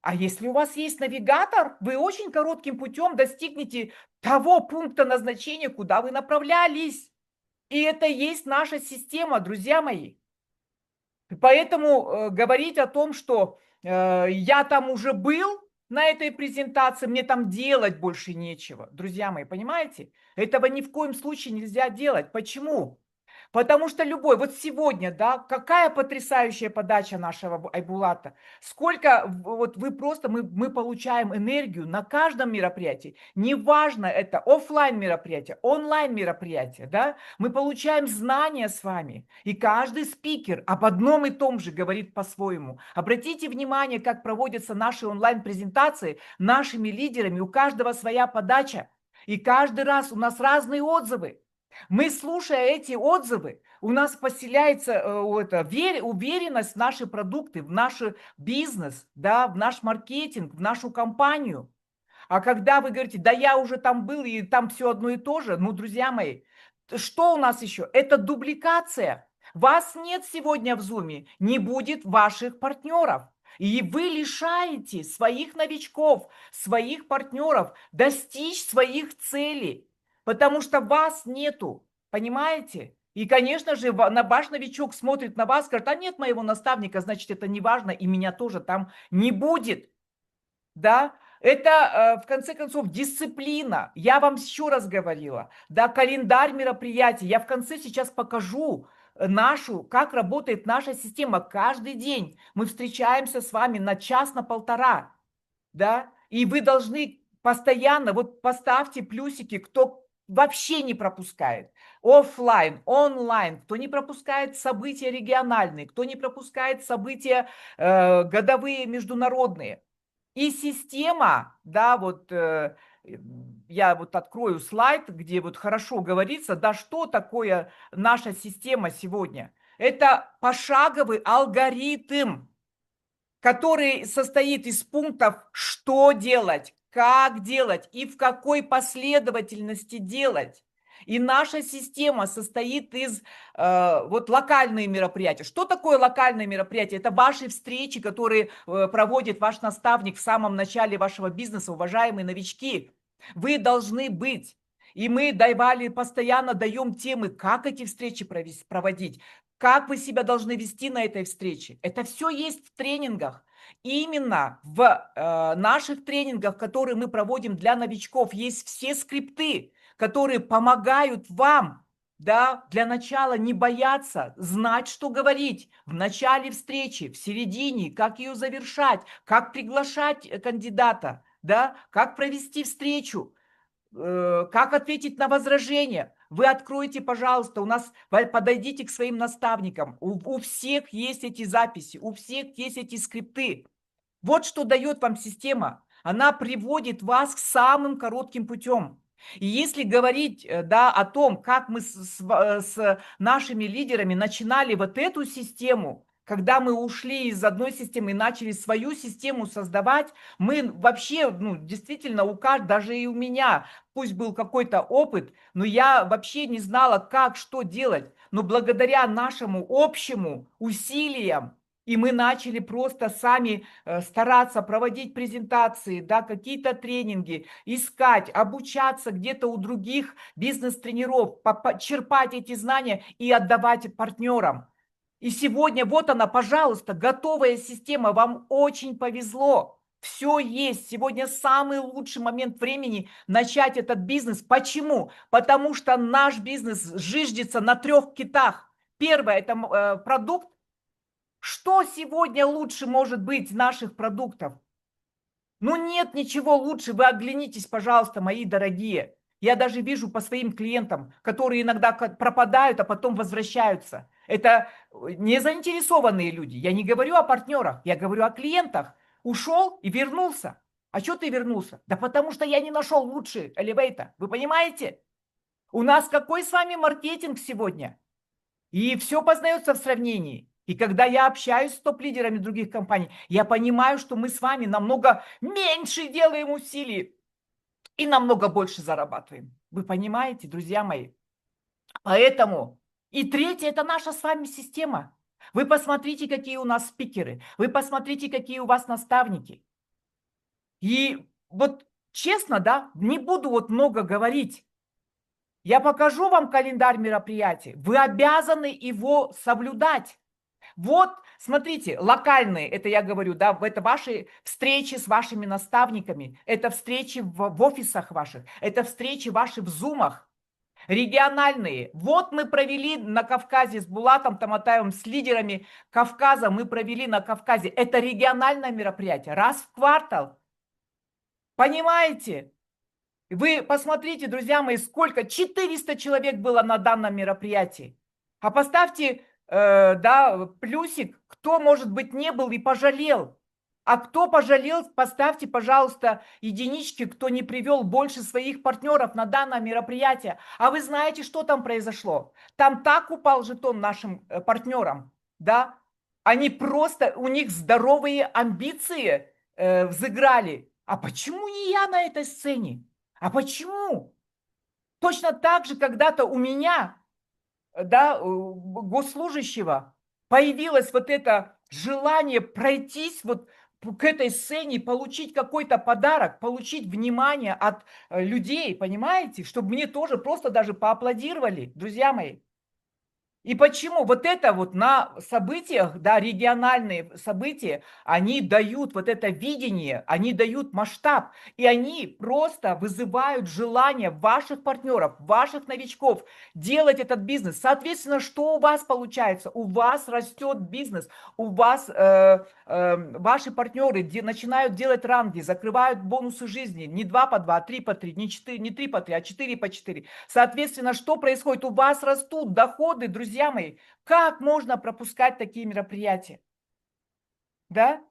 А если у вас есть навигатор, вы очень коротким путем достигнете того пункта назначения, куда вы направлялись. И это и есть наша система, друзья мои. Поэтому говорить о том, что я там уже был на этой презентации, мне там делать больше нечего. Друзья мои, понимаете? Этого ни в коем случае нельзя делать. Почему? Потому что любой, вот сегодня, да, какая потрясающая подача нашего Айбулата. Сколько, вот вы просто, мы получаем энергию на каждом мероприятии. Неважно, это офлайн мероприятие, онлайн мероприятие, да. Мы получаем знания с вами. И каждый спикер об одном и том же говорит по-своему. Обратите внимание, как проводятся наши онлайн-презентации нашими лидерами. У каждого своя подача. И каждый раз у нас разные отзывы. Мы, слушая эти отзывы, у нас поселяется уверенность в наши продукты, в наш бизнес, да, в наш маркетинг, в нашу компанию. А когда вы говорите, да я уже там был, и там все одно и то же, ну, друзья мои, что у нас еще? Это дубликация. Вас нет сегодня в Зуме, не будет ваших партнеров. И вы лишаете своих новичков, своих партнеров достичь своих целей. Потому что вас нету, понимаете? И, конечно же, ваш новичок смотрит на вас, скажет, а нет моего наставника, значит, это не важно, и меня тоже там не будет. Да, это, в конце концов, дисциплина. Я вам еще раз говорила, да, календарь мероприятий. Я в конце сейчас покажу как работает наша система. Каждый день мы встречаемся с вами на час, на полтора, да, и вы должны постоянно, вот поставьте плюсики, кто вообще не пропускает. Оффлайн, онлайн, кто не пропускает события региональные, кто не пропускает события годовые международные. И система, да, вот я вот открою слайд, где вот хорошо говорится, да, что такое наша система сегодня. Это пошаговый алгоритм, который состоит из пунктов, что делать, как делать и в какой последовательности делать. И наша система состоит из вот локальные мероприятия. Что такое локальное мероприятие? Это ваши встречи, которые проводит ваш наставник в самом начале вашего бизнеса, уважаемые новички. Вы должны быть. И мы постоянно даем темы, как эти встречи проводить, как вы себя должны вести на этой встрече. Это все есть в тренингах. Именно в наших тренингах, которые мы проводим для новичков, есть все скрипты, которые помогают вам, да, для начала не бояться, знать, что говорить в начале встречи, в середине, как ее завершать, как приглашать кандидата, да, как провести встречу, как ответить на возражения. Вы откроете, пожалуйста, подойдите к своим наставникам. У всех есть эти записи, у всех есть эти скрипты. Вот что дает вам система. Она приводит вас к самым коротким путем. И если говорить, да, о том, как мы с нашими лидерами начинали вот эту систему, когда мы ушли из одной системы и начали свою систему создавать, мы вообще, ну, действительно, даже и у меня, пусть был какой-то опыт, но я вообще не знала, как, что делать. Но благодаря нашему общему усилиям, и мы начали просто сами стараться проводить презентации, да, какие-то тренинги, искать, обучаться где-то у других бизнес-тренеров, черпать эти знания и отдавать партнерам. И сегодня вот она, пожалуйста, готовая система, вам очень повезло. Все есть. Сегодня самый лучший момент времени начать этот бизнес. Почему? Потому что наш бизнес зиждется на 3 китах. Первое – это продукт. Что сегодня лучше может быть наших продуктов? Ну нет ничего лучше. Вы оглянитесь, пожалуйста, мои дорогие. Я даже вижу по своим клиентам, которые иногда пропадают, а потом возвращаются. Это не заинтересованные люди. Я не говорю о партнерах, я говорю о клиентах. Ушел и вернулся. А что ты вернулся? Да потому что я не нашел лучший элевейтор. Вы понимаете? У нас какой с вами маркетинг сегодня? И все познается в сравнении. И когда я общаюсь с топ-лидерами других компаний, я понимаю, что мы с вами намного меньше делаем усилий и намного больше зарабатываем. Вы понимаете, друзья мои? Поэтому и третье – это наша с вами система. Вы посмотрите, какие у нас спикеры. Вы посмотрите, какие у вас наставники. И вот честно, да, не буду вот много говорить. Я покажу вам календарь мероприятий. Вы обязаны его соблюдать. Вот, смотрите, локальные, это я говорю, да, это ваши встречи с вашими наставниками, это встречи в офисах ваших, это встречи ваши в зумах. Региональные. Вот мы провели на Кавказе с Булатом Таматаевым, с лидерами Кавказа, мы провели на Кавказе. Это региональное мероприятие, раз в квартал. Понимаете? Вы посмотрите, друзья мои, сколько, 400 человек было на данном мероприятии. А поставьте, да, плюсик, кто, может быть, не был и пожалел. А кто пожалел, поставьте, пожалуйста, единички, кто не привел больше своих партнеров на данное мероприятие. А вы знаете, что там произошло? Там так упал жетон нашим партнерам, да? Они просто, у них здоровые амбиции взыграли. А почему не я на этой сцене? А почему? Точно так же когда-то у меня, да, госслужащего, появилось вот это желание пройтись вот к этой сцене, получить какой-то подарок, получить внимание от людей, понимаете? Чтобы мне тоже просто даже поаплодировали, друзья мои. И почему вот это вот на событиях, да, региональные события, они дают вот это видение, они дают масштаб, и они просто вызывают желание ваших партнеров, ваших новичков делать этот бизнес. Соответственно, что у вас получается? У вас растет бизнес, у вас ваши партнеры начинают делать ранги, закрывают бонусы жизни не 2 по 2, а 3 по 3, не 4, не 3 по 3, а 4 по 4. Соответственно, что происходит? У вас растут доходы, друзья мои. Как можно пропускать такие мероприятия? Да?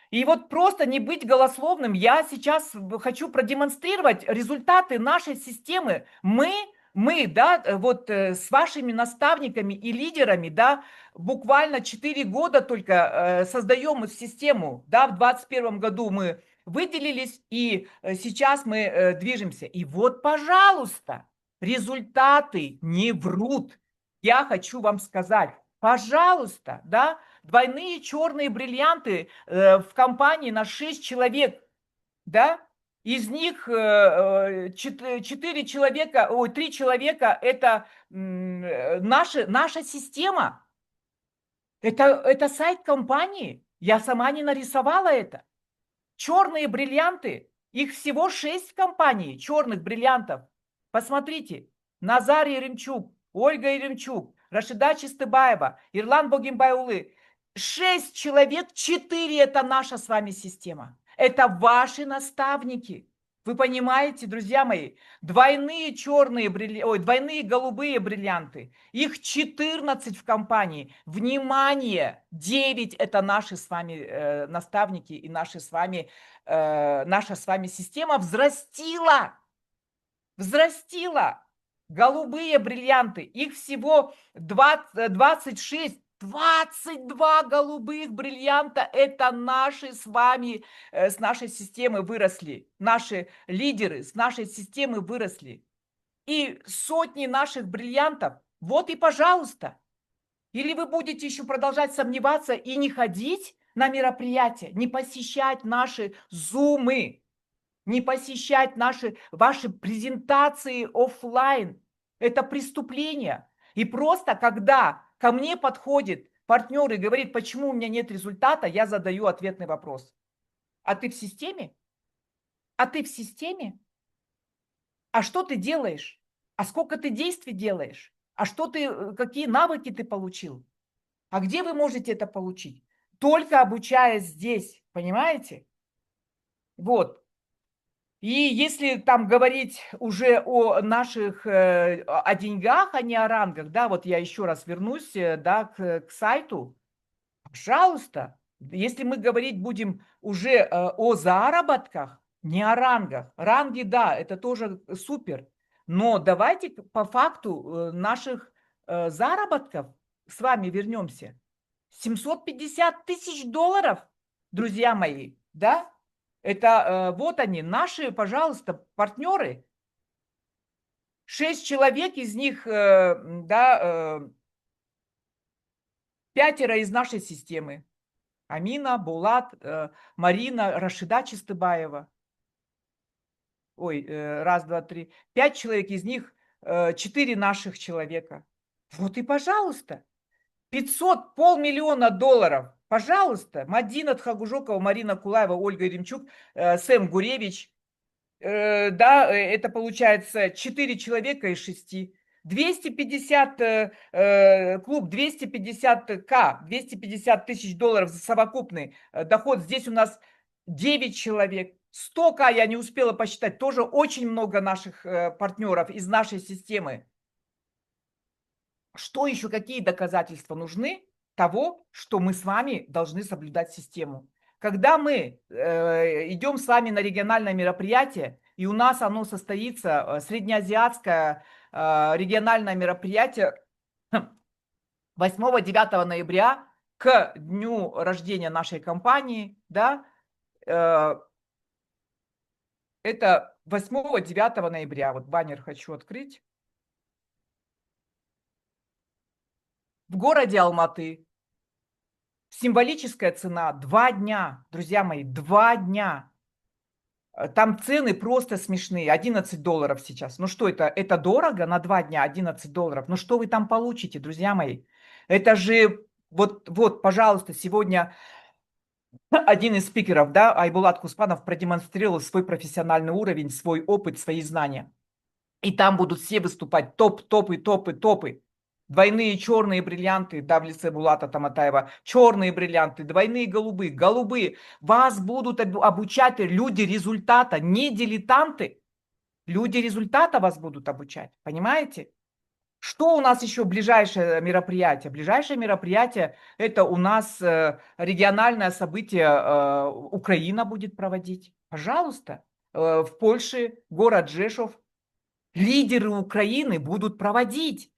И вот просто не быть голословным. Я сейчас хочу продемонстрировать результаты нашей системы. Мы, да, вот с вашими наставниками и лидерами, да, буквально 4 года только создаем систему, да, в 2021 году мы выделились, и сейчас мы движемся. И вот, пожалуйста, результаты не врут. Я хочу вам сказать, пожалуйста, да, двойные черные бриллианты в компании на 6 человек, да, из них 4 человека, ой, 3 человека это наша система, это сайт компании, я сама не нарисовала это. Черные бриллианты, их всего 6 компаний, черных бриллиантов. Посмотрите, Назар Еремчук, Ольга Еремчук, Рашида Чистыбаева, Ирлан Богимбайулы. 6 человек, 4 это наша с вами система. Это ваши наставники. Вы понимаете, друзья мои, двойные черные двойные голубые бриллианты. Их 14 в компании. Внимание, 9 это наши с вами наставники и наша с вами система взрастила. Голубые бриллианты. Их всего 26. 22 голубых бриллианта – это наши с вами, с нашей системы выросли. Наши лидеры с нашей системы выросли. И сотни наших бриллиантов. Вот и пожалуйста. Или вы будете еще продолжать сомневаться и не ходить на мероприятия, не посещать наши зумы, не посещать ваши презентации офлайн. Это преступление. И просто когда ко мне подходит партнер и говорит, почему у меня нет результата, я задаю ответный вопрос. А ты в системе? А ты в системе? А что ты делаешь? А сколько ты действий делаешь? А какие навыки ты получил? А где вы можете это получить? Только обучаясь здесь, понимаете? Вот. И если там говорить уже о наших, о деньгах, а не о рангах, да, вот я еще раз вернусь, да, к сайту, пожалуйста, если мы говорить будем уже о заработках, не о рангах. Ранги, да, это тоже супер, но давайте по факту наших заработков с вами вернемся. 750 тысяч долларов, друзья мои, да? Это вот они, наши, пожалуйста, партнеры. 6 человек, из них, да, 5 из нашей системы. Амина, Булат, Марина, Рашида Чистыбаева. Ой, раз, два, три. 5 человек, из них 4 наших человека. Вот и пожалуйста. 500, $500 000. Пожалуйста. Мадина Тхагужокова, Марина Кулаева, Ольга Еремчук, Сэм Гуревич. да, это получается 4 человека из 6. 250, клуб 250 250 тысяч долларов за совокупный доход. Здесь у нас 9 человек. 100 я не успела посчитать. Тоже очень много наших партнеров из нашей системы. Что еще, какие доказательства нужны того, что мы с вами должны соблюдать систему? Когда мы идем с вами на региональное мероприятие, и у нас оно состоится, среднеазиатское региональное мероприятие 8-9 ноября к дню рождения нашей компании, да, это 8-9 ноября. Вот баннер хочу открыть. В городе Алматы. Символическая цена 2 дня, друзья мои, 2 дня. Там цены просто смешные, 11 долларов сейчас. Ну что это? Это дорого на 2 дня, 11 долларов. Ну что вы там получите, друзья мои? Это же, вот, пожалуйста, сегодня один из спикеров, да, Айбулат Куспанов, продемонстрировал свой профессиональный уровень, свой опыт, свои знания. И там будут все выступать топы, топы, топы. Двойные черные бриллианты, да, в лице Булата Таматаева, черные бриллианты, двойные голубые. Вас будут обучать люди результата, не дилетанты. Люди результата вас будут обучать, понимаете? Что у нас еще ближайшее мероприятие? Ближайшее мероприятие – это у нас региональное событие Украина будет проводить. Пожалуйста, в Польше, город Жешов. Лидеры Украины будут проводить.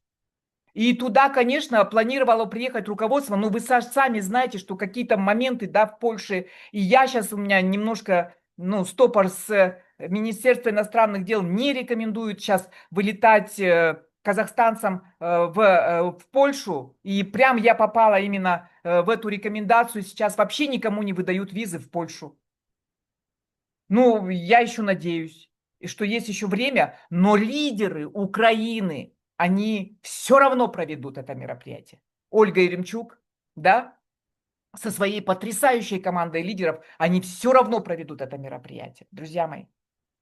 И туда, конечно, планировало приехать руководство, но вы сами знаете, что какие-то моменты, да, в Польше, и я сейчас, у меня немножко, стопор с Министерства иностранных дел не рекомендует сейчас вылетать казахстанцам в Польшу, и прям я попала именно в эту рекомендацию, сейчас вообще никому не выдают визы в Польшу. Ну, я еще надеюсь, что есть еще время, но лидеры Украины, они все равно проведут это мероприятие. Ольга Еремчук, да, со своей потрясающей командой лидеров, они все равно проведут это мероприятие, друзья мои.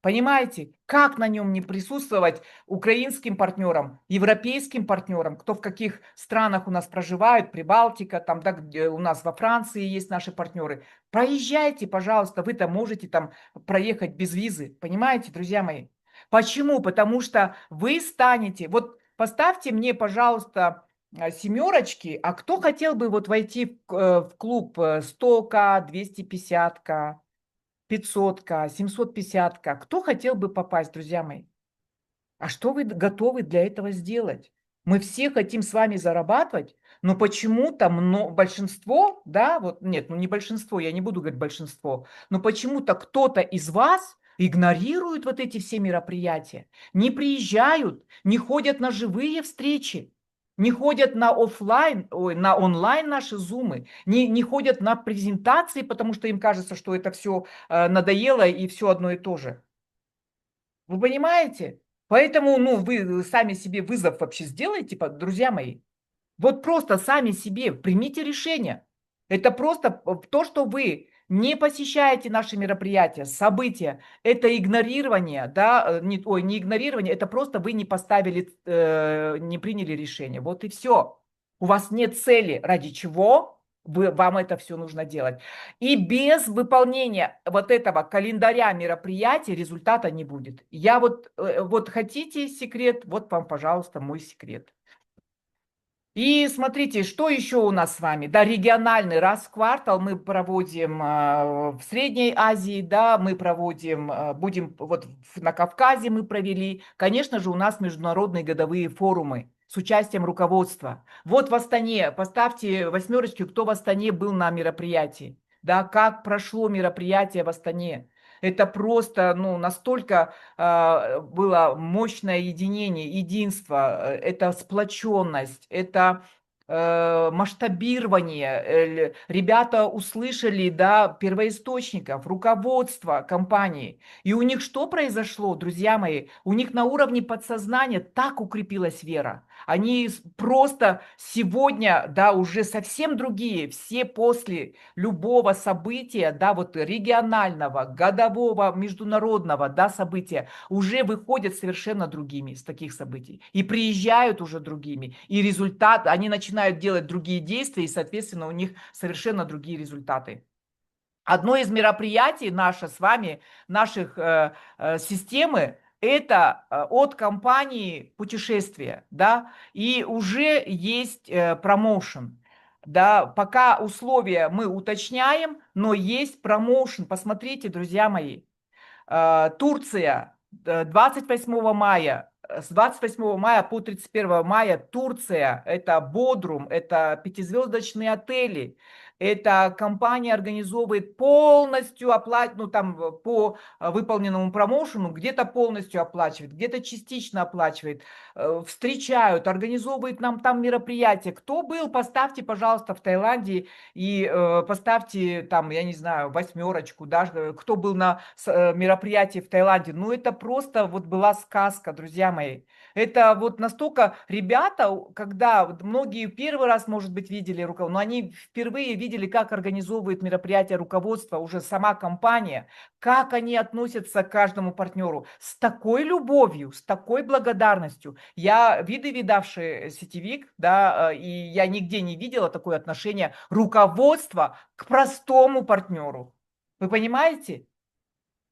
Понимаете, как на нем не присутствовать украинским партнерам, европейским партнерам, кто в каких странах у нас проживают, Прибалтика, там, да, где у нас во Франции есть наши партнеры. Проезжайте, пожалуйста, вы-то можете там проехать без визы, понимаете, друзья мои? Почему? Потому что вы станете, вот поставьте мне, пожалуйста, семерочки, а кто хотел бы вот войти в клуб 100К, 250К? 500К, 750К. Кто хотел бы попасть, друзья мои? А что вы готовы для этого сделать? Мы все хотим с вами зарабатывать, но почему-то большинство, да, вот нет, не большинство, я не буду говорить большинство, но почему-то кто-то из вас игнорирует вот эти все мероприятия, не приезжают, не ходят на живые встречи, не ходят на офлайн, на онлайн наши зумы, не ходят на презентации, потому что им кажется, что это все надоело и все одно и то же. Вы понимаете? Поэтому, вы сами себе вызов вообще сделайте, друзья мои. Вот просто сами себе примите решение. Это просто то, что вы не посещаете наши мероприятия, события. Это игнорирование, да, не игнорирование, это просто вы не поставили, не приняли решение. Вот и все. У вас нет цели, ради чего вам это все нужно делать. И без выполнения вот этого календаря мероприятий результата не будет. Я вот хотите секрет, вот вам, пожалуйста, мой секрет. И смотрите, что еще у нас с вами? Да, региональный раз в квартал мы проводим в Средней Азии, да, мы проводим, будем вот на Кавказе мы провели. Конечно же, у нас международные годовые форумы с участием руководства. Вот в Астане, поставьте 8, кто в Астане был на мероприятии, да, как прошло мероприятие в Астане. Это просто, настолько было мощное единение, единство, это сплоченность, это масштабирование. Ребята услышали, да, первоисточников, руководство компании. И у них что произошло, друзья мои? У них на уровне подсознания так укрепилась вера, Они просто сегодня, да, уже совсем другие. Все после любого события, да, вот регионального, годового, международного, да, события, уже выходят совершенно другими с таких событий. И приезжают уже другими. И результат, они начинают делать другие действия, и, соответственно, у них совершенно другие результаты. Одно из мероприятий наше с вами, наших системы, это от компании путешествия, да, и уже есть промоушен, да, пока условия мы уточняем, но есть промоушен, посмотрите, друзья мои, Турция, 28 мая, с 28 мая по 31 мая Турция, это Бодрум, это пятизвездочные отели, эта компания организовывает полностью ну там по выполненному промоушену, где-то полностью оплачивает, где-то частично оплачивает, встречают, организовывает нам там мероприятия. Кто был, поставьте, пожалуйста, в Таиланде и поставьте там, я не знаю, 8, да, кто был на мероприятии в Таиланде. Ну, это просто вот была сказка, друзья мои. Это вот настолько ребята, когда вот многие первый раз, может быть, видели руководство, но они впервые видели, как организовывает мероприятие руководство, уже сама компания, как они относятся к каждому партнеру с такой любовью, с такой благодарностью. Я видавший сетевик, да, и я нигде не видела такое отношение руководства к простому партнеру. Вы понимаете?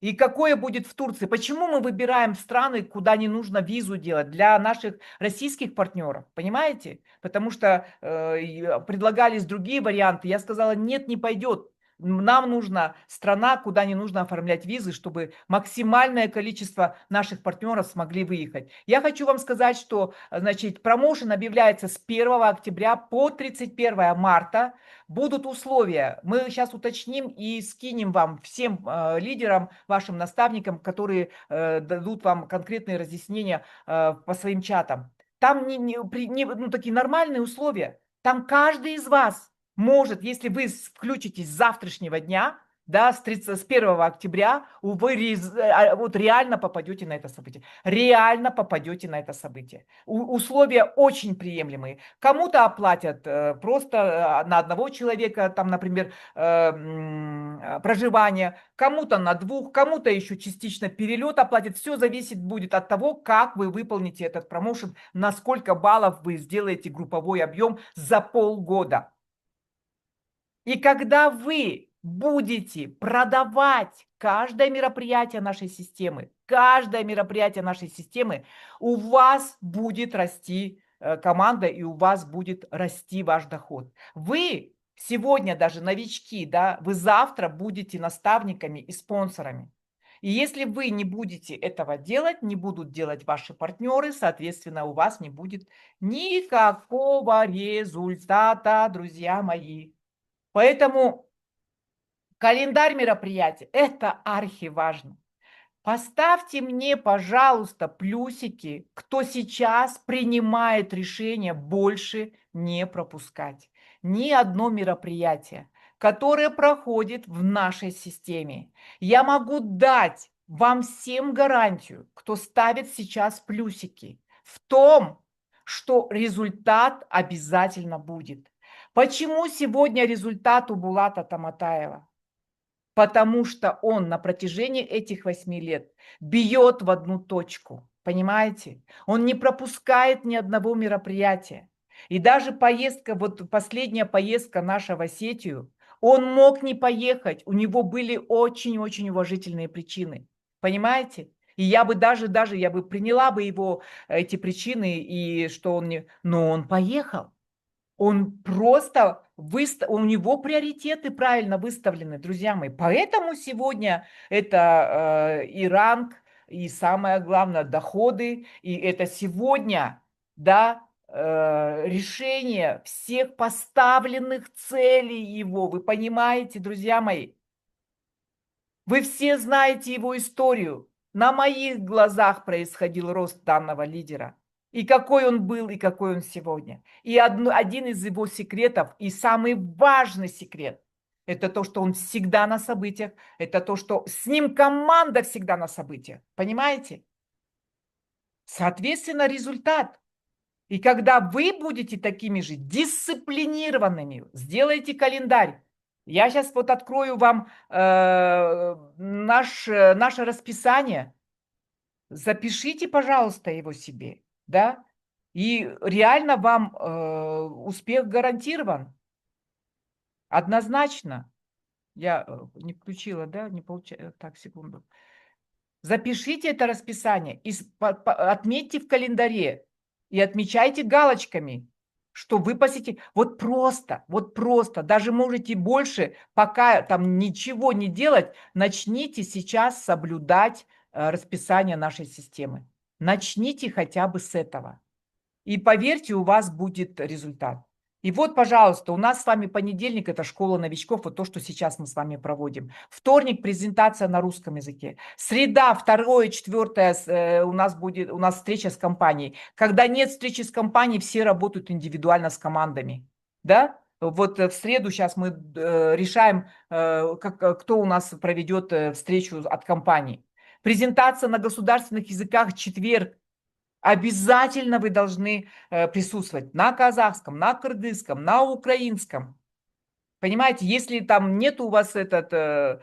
И какое будет в Турции? Почему мы выбираем страны, куда не нужно визу делать для наших российских партнеров? Понимаете? Потому что предлагались другие варианты. Я сказала, нет, не пойдет. Нам нужна страна, куда не нужно оформлять визы, чтобы максимальное количество наших партнеров смогли выехать. Я хочу вам сказать, что значит, промоушен объявляется с 1 октября по 31 марта. Будут условия. Мы сейчас уточним и скинем вам всем лидерам, вашим наставникам, которые дадут вам конкретные разъяснения по своим чатам. Там ну, такие нормальные условия. Там каждый из вас может, если вы включитесь с завтрашнего дня, да, с 1 октября, вы вот реально попадете на это событие. Реально попадете на это событие. Условия очень приемлемые. Кому-то оплатят просто на одного человека, там, например, проживание, кому-то на 2, кому-то еще частично перелет оплатят. Все зависит будет от того, как вы выполните этот промоушен, на сколько баллов вы сделаете групповой объем за полгода. И когда вы будете продавать каждое мероприятие нашей системы, у вас будет расти команда, и у вас будет расти ваш доход. Вы сегодня даже новички, да, вы завтра будете наставниками и спонсорами. И если вы не будете этого делать, не будут делать ваши партнеры, соответственно, у вас не будет никакого результата, друзья мои. Поэтому календарь мероприятий – это архиважно. Поставьте мне, пожалуйста, плюсики, кто сейчас принимает решение больше не пропускать ни одно мероприятие, которое проходит в нашей системе. Я могу дать вам всем гарантию, кто ставит сейчас плюсики, в том, что результат обязательно будет. Почему сегодня результат у Булата Таматаева? Потому что он на протяжении этих 8 лет бьет в одну точку. Понимаете? Он не пропускает ни одного мероприятия. И даже поездка, вот последняя поездка наша в Осетию, он мог не поехать. У него были очень-очень уважительные причины. Понимаете? И я бы я бы приняла бы его эти причины, и что он не... Но он поехал. Он просто у него приоритеты правильно выставлены, друзья мои. Поэтому сегодня это и ранг, и самое главное доходы, и это сегодня, да, решение всех поставленных целей его. Вы понимаете, друзья мои? Вы все знаете его историю. На моих глазах происходил рост данного лидера. И какой он был, и какой он сегодня. И один из его секретов, и самый важный секрет, это то, что он всегда на событиях, это то, что с ним команда всегда на событиях. Понимаете? Соответственно, результат. И когда вы будете такими же дисциплинированными, сделайте календарь. Я сейчас вот открою вам наше расписание. Запишите, пожалуйста, его себе, да? И реально вам успех гарантирован. Однозначно. Я не включила, да? Не получаю. Так, секунду. Запишите это расписание и отметьте в календаре и отмечайте галочками, что вы посетите. Вот просто, даже можете больше, пока там ничего не делать, начните сейчас соблюдать расписание нашей системы. Начните хотя бы с этого. И поверьте, у вас будет результат. И вот, пожалуйста, у нас с вами понедельник – это школа новичков, вот то, что сейчас мы с вами проводим. Вторник – презентация на русском языке. Среда, 2, 4 у нас встреча с компанией. Когда нет встречи с компанией, все работают индивидуально с командами. Да? Вот в среду сейчас мы решаем, кто у нас проведет встречу от компании. Презентация на государственных языках в четверг. Обязательно вы должны присутствовать на казахском, на кыргызском, на украинском. Понимаете, если там нет у вас на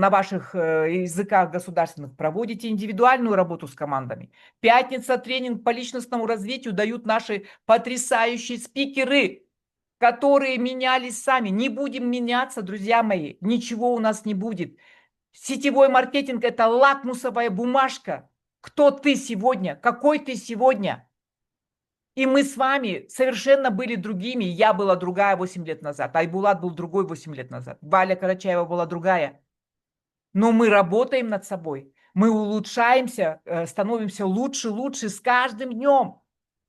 ваших языках государственных, проводите индивидуальную работу с командами. Пятница, тренинг по личностному развитию дают наши потрясающие спикеры, которые менялись сами. Не будем меняться, друзья мои, ничего у нас не будет. Сетевой маркетинг – это лакмусовая бумажка. Кто ты сегодня? Какой ты сегодня? И мы с вами совершенно были другими. Я была другая 8 лет назад. Айбулат был другой 8 лет назад. Валя Карачаева была другая. Но мы работаем над собой. Мы улучшаемся, становимся лучше с каждым днем.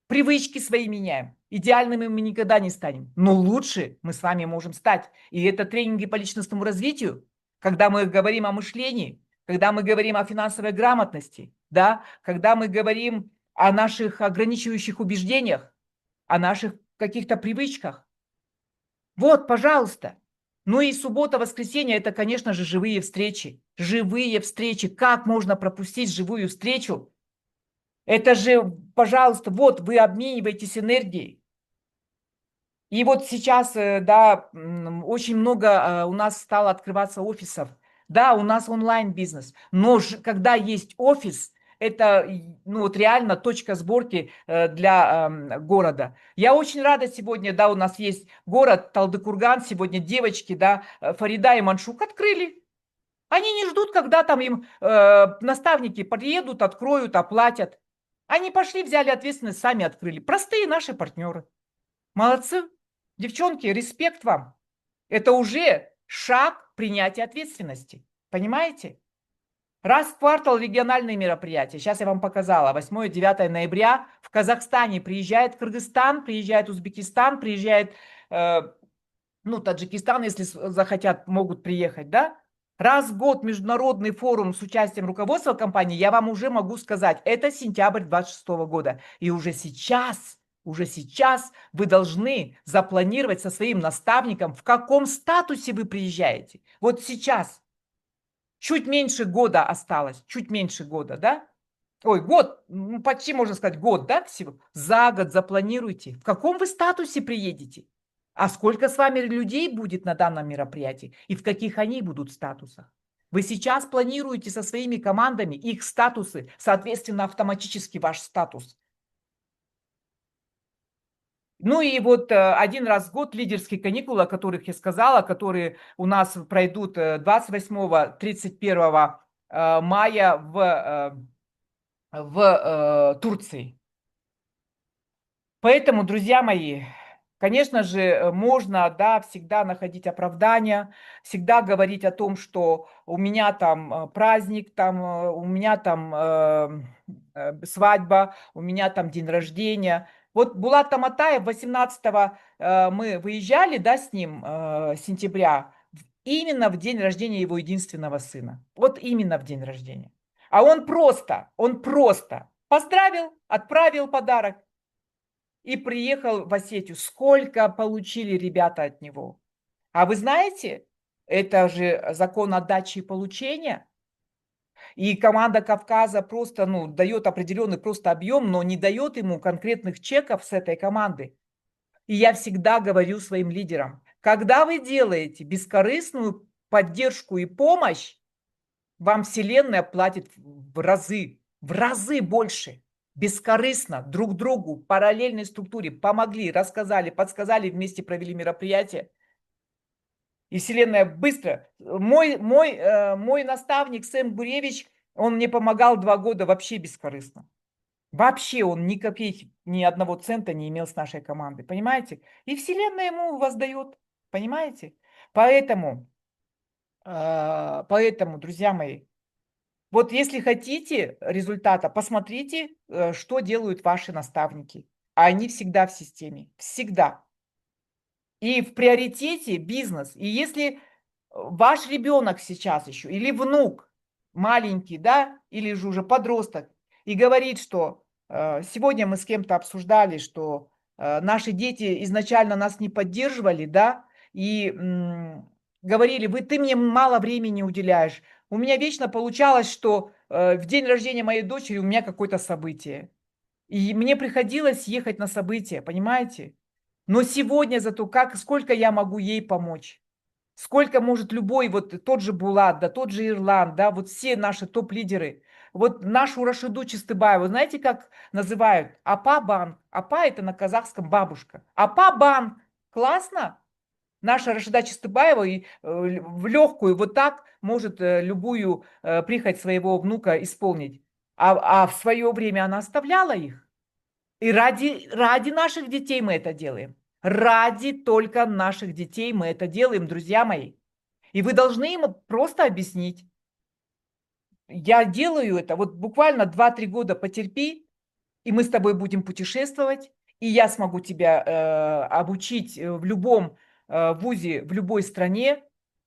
Привычки свои меняем. Идеальными мы никогда не станем. Но лучше мы с вами можем стать. И это тренинги по личностному развитию. Когда мы говорим о мышлении, когда мы говорим о финансовой грамотности, да, когда мы говорим о наших ограничивающих убеждениях, о наших каких-то привычках. Вот, пожалуйста. Ну и суббота, воскресенье – это, конечно же, живые встречи. Живые встречи. Как можно пропустить живую встречу? Это же, пожалуйста, вот вы обмениваетесь энергией. И вот сейчас, да, очень много у нас стало открываться офисов. Да, у нас онлайн-бизнес. Но когда есть офис, это ну, вот реально точка сборки для города. Я очень рада сегодня, да, у нас есть город Талдыкурган, сегодня девочки, да, Фарида и Маншук открыли. Они не ждут, когда там им наставники подъедут, откроют, оплатят. Они пошли, взяли ответственность, сами открыли. Простые наши партнеры. Молодцы. Девчонки, респект вам. Это уже шаг принятия ответственности. Понимаете? Раз в квартал региональные мероприятия. Сейчас я вам показала. 8-9 ноября в Казахстане приезжает Кыргызстан, приезжает Узбекистан, приезжает Таджикистан, если захотят, могут приехать, да? Раз в год международный форум с участием руководства компании, я вам уже могу сказать, это сентябрь 2026 года. И уже сейчас вы должны запланировать со своим наставником, в каком статусе вы приезжаете. Вот сейчас. Чуть меньше года осталось, чуть меньше года, да? Ой, год, почти можно сказать год, да, всего. За год запланируйте, в каком вы статусе приедете, а сколько с вами людей будет на данном мероприятии и в каких они будут статусах. Вы сейчас планируете со своими командами их статусы, соответственно, автоматически ваш статус. Ну и вот один раз в год лидерские каникулы, о которых я сказала, которые у нас пройдут 28-31 мая в Турции. Поэтому, друзья мои, конечно же, можно, да, всегда находить оправдания, всегда говорить о том, что у меня там праздник, там, у меня там свадьба, у меня там день рождения. Вот Булат Таматаев 18-го мы выезжали, да, с ним сентября, именно в день рождения его единственного сына. Вот именно в день рождения. А он просто поздравил, отправил подарок и приехал в Осетию. Сколько получили ребята от него? А вы знаете, это же закон отдачи и получения. И команда Кавказа просто, ну, дает определенный просто объем, но не дает ему конкретных чеков с этой команды. И я всегда говорю своим лидерам, когда вы делаете бескорыстную поддержку и помощь, вам Вселенная платит в разы больше. Бескорыстно друг другу, параллельной структуре помогли, рассказали, подсказали, вместе провели мероприятие. И Вселенная быстро. Мой наставник Сэм Гуревич, он мне помогал 2 года вообще бескорыстно. Вообще он ни копейки, ни одного цента не имел с нашей командой, понимаете? И Вселенная ему воздает, понимаете? Поэтому, друзья мои, вот если хотите результата, посмотрите, что делают ваши наставники. Они всегда в системе, всегда. И в приоритете бизнес. И если ваш ребенок сейчас еще, или внук маленький, да, или же уже подросток, и говорит, что сегодня мы с кем-то обсуждали, что наши дети изначально нас не поддерживали, да, и говорили, ты мне мало времени уделяешь. У меня вечно получалось, что в день рождения моей дочери у меня какое-то событие. И мне приходилось ехать на событие, понимаете? Но сегодня зато сколько я могу ей помочь? Сколько может любой, вот тот же Булат, да, тот же Ирлан, да, вот все наши топ-лидеры. Вот нашу Рашиду Чистыбаеву, знаете, как называют? Апа-банк. Апа – это на казахском бабушка. Апа-банк. Классно? Наша Рашида Чистыбаева в легкую вот так может любую прихоть своего внука исполнить. А в свое время она оставляла их. И ради наших детей мы это делаем. Ради только наших детей мы это делаем, друзья мои. И вы должны им просто объяснить. Я делаю это, вот буквально 2-3 года потерпи, и мы с тобой будем путешествовать, и я смогу тебя обучить в любом вузе, в любой стране,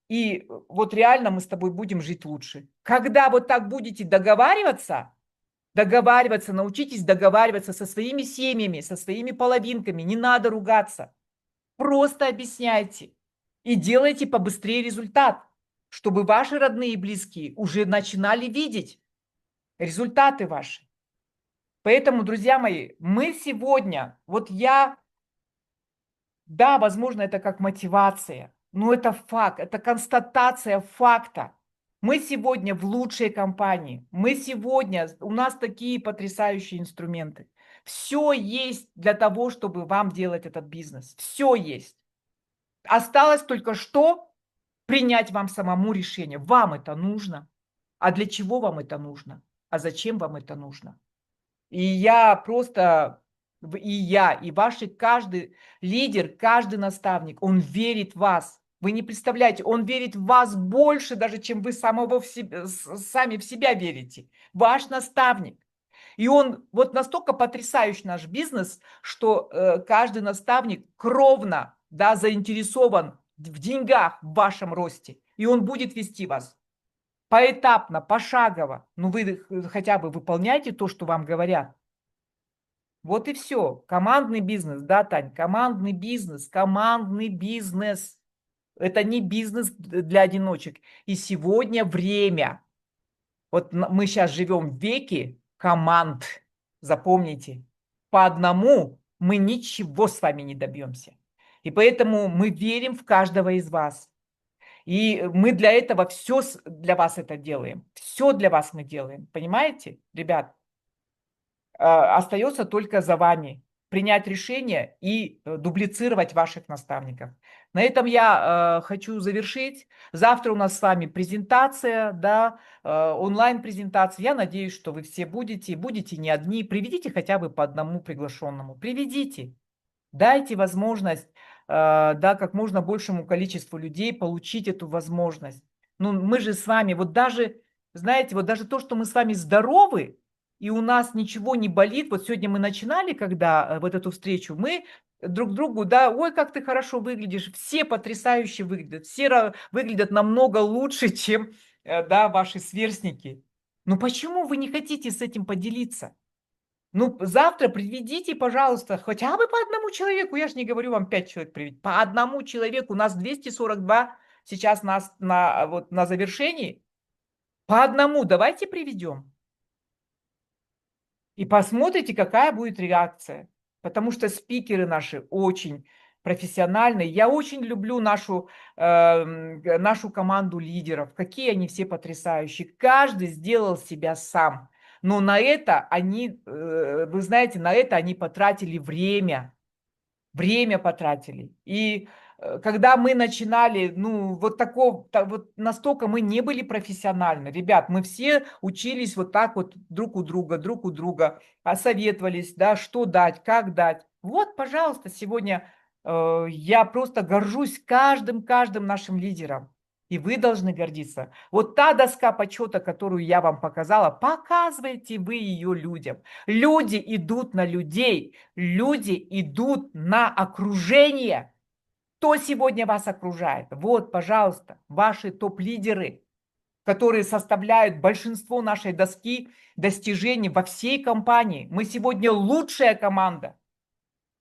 и вот реально мы с тобой будем жить лучше. Когда вот так будете договариваться, научитесь договариваться со своими семьями, со своими половинками, не надо ругаться. Просто объясняйте и делайте побыстрее результат, чтобы ваши родные и близкие уже начинали видеть результаты ваши. Поэтому, друзья мои, мы сегодня, да, возможно, это как мотивация, но это факт, это констатация факта. Мы сегодня в лучшей компании, у нас такие потрясающие инструменты. Все есть для того, чтобы вам делать этот бизнес. Все есть. Осталось только что принять вам самому решение. Вам это нужно. А для чего вам это нужно? А зачем вам это нужно? И и ваши каждый лидер, каждый наставник, он верит в вас. Вы не представляете, он верит в вас больше, даже чем вы сами в себя верите. Ваш наставник. И он вот настолько потрясающий наш бизнес, что каждый наставник кровно, да, заинтересован в деньгах в вашем росте. И он будет вести вас поэтапно, пошагово. Ну вы хотя бы выполняйте то, что вам говорят. Вот и все. Командный бизнес, да, Тань? Командный бизнес, командный бизнес. Это не бизнес для одиночек. И сегодня время. Вот мы сейчас живем в веке команд. Запомните. По одному мы ничего с вами не добьемся. И поэтому мы верим в каждого из вас. И мы для этого все для вас это делаем. Все для вас мы делаем. Понимаете, ребят? Остается только за вами принять решение и дублицировать ваших наставников. На этом я хочу завершить. Завтра у нас с вами презентация, да, онлайн-презентация. Я надеюсь, что вы все будете не одни. Приведите хотя бы по одному приглашенному. Приведите. Дайте возможность, да, как можно большему количеству людей получить эту возможность. Ну, мы же с вами, вот даже, знаете, вот даже то, что мы с вами здоровы, и у нас ничего не болит. Вот сегодня мы начинали, когда вот эту встречу, мы друг другу, да, ой, как ты хорошо выглядишь, все потрясающе выглядят, все выглядят намного лучше, чем, да, ваши сверстники. Ну почему вы не хотите с этим поделиться? Ну, завтра приведите, пожалуйста, хотя бы по одному человеку. Я же не говорю вам 5 человек приведите. По одному человеку. У нас 242 сейчас на завершении. По одному давайте приведем. И посмотрите, какая будет реакция. Потому что спикеры наши очень профессиональные. Я очень люблю нашу команду лидеров. Какие они все потрясающие. Каждый сделал себя сам. Но на это они, вы знаете, на это они потратили время. Время потратили. И когда мы начинали, ну, вот настолько мы не были профессиональны. Ребят, мы все учились вот так вот друг у друга, посоветовались, да, что дать, как дать. Вот, пожалуйста, сегодня я просто горжусь каждым нашим лидером. И вы должны гордиться. Вот та доска почета, которую я вам показала, показывайте вы ее людям. Люди идут на людей, люди идут на окружение. Кто сегодня вас окружает? Вот, пожалуйста, ваши топ-лидеры, которые составляют большинство нашей доски достижений во всей компании. Мы сегодня лучшая команда.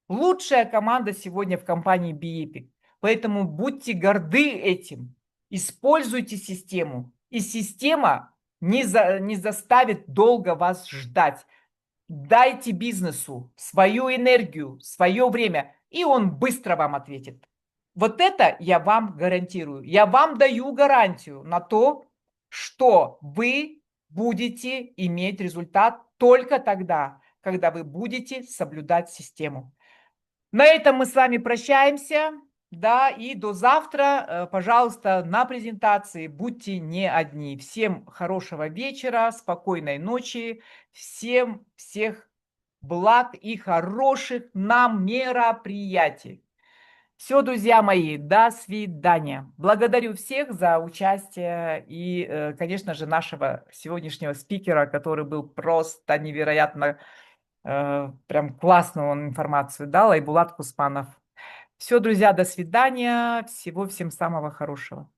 Лучшая команда сегодня в компании BeEpic. Поэтому будьте горды этим. Используйте систему. И система не заставит долго вас ждать. Дайте бизнесу свою энергию, свое время, и он быстро вам ответит. Вот это я вам гарантирую. Я вам даю гарантию на то, что вы будете иметь результат только тогда, когда вы будете соблюдать систему. На этом мы с вами прощаемся. Да, и до завтра, пожалуйста, на презентации будьте не одни. Всем хорошего вечера, спокойной ночи, всем всех благ и хороших нам мероприятий. Все, друзья мои, до свидания. Благодарю всех за участие и, конечно же, нашего сегодняшнего спикера, который был просто невероятно, прям классную он информацию дал, Айбулат Куспанов. Все, друзья, до свидания. Всего всем самого хорошего.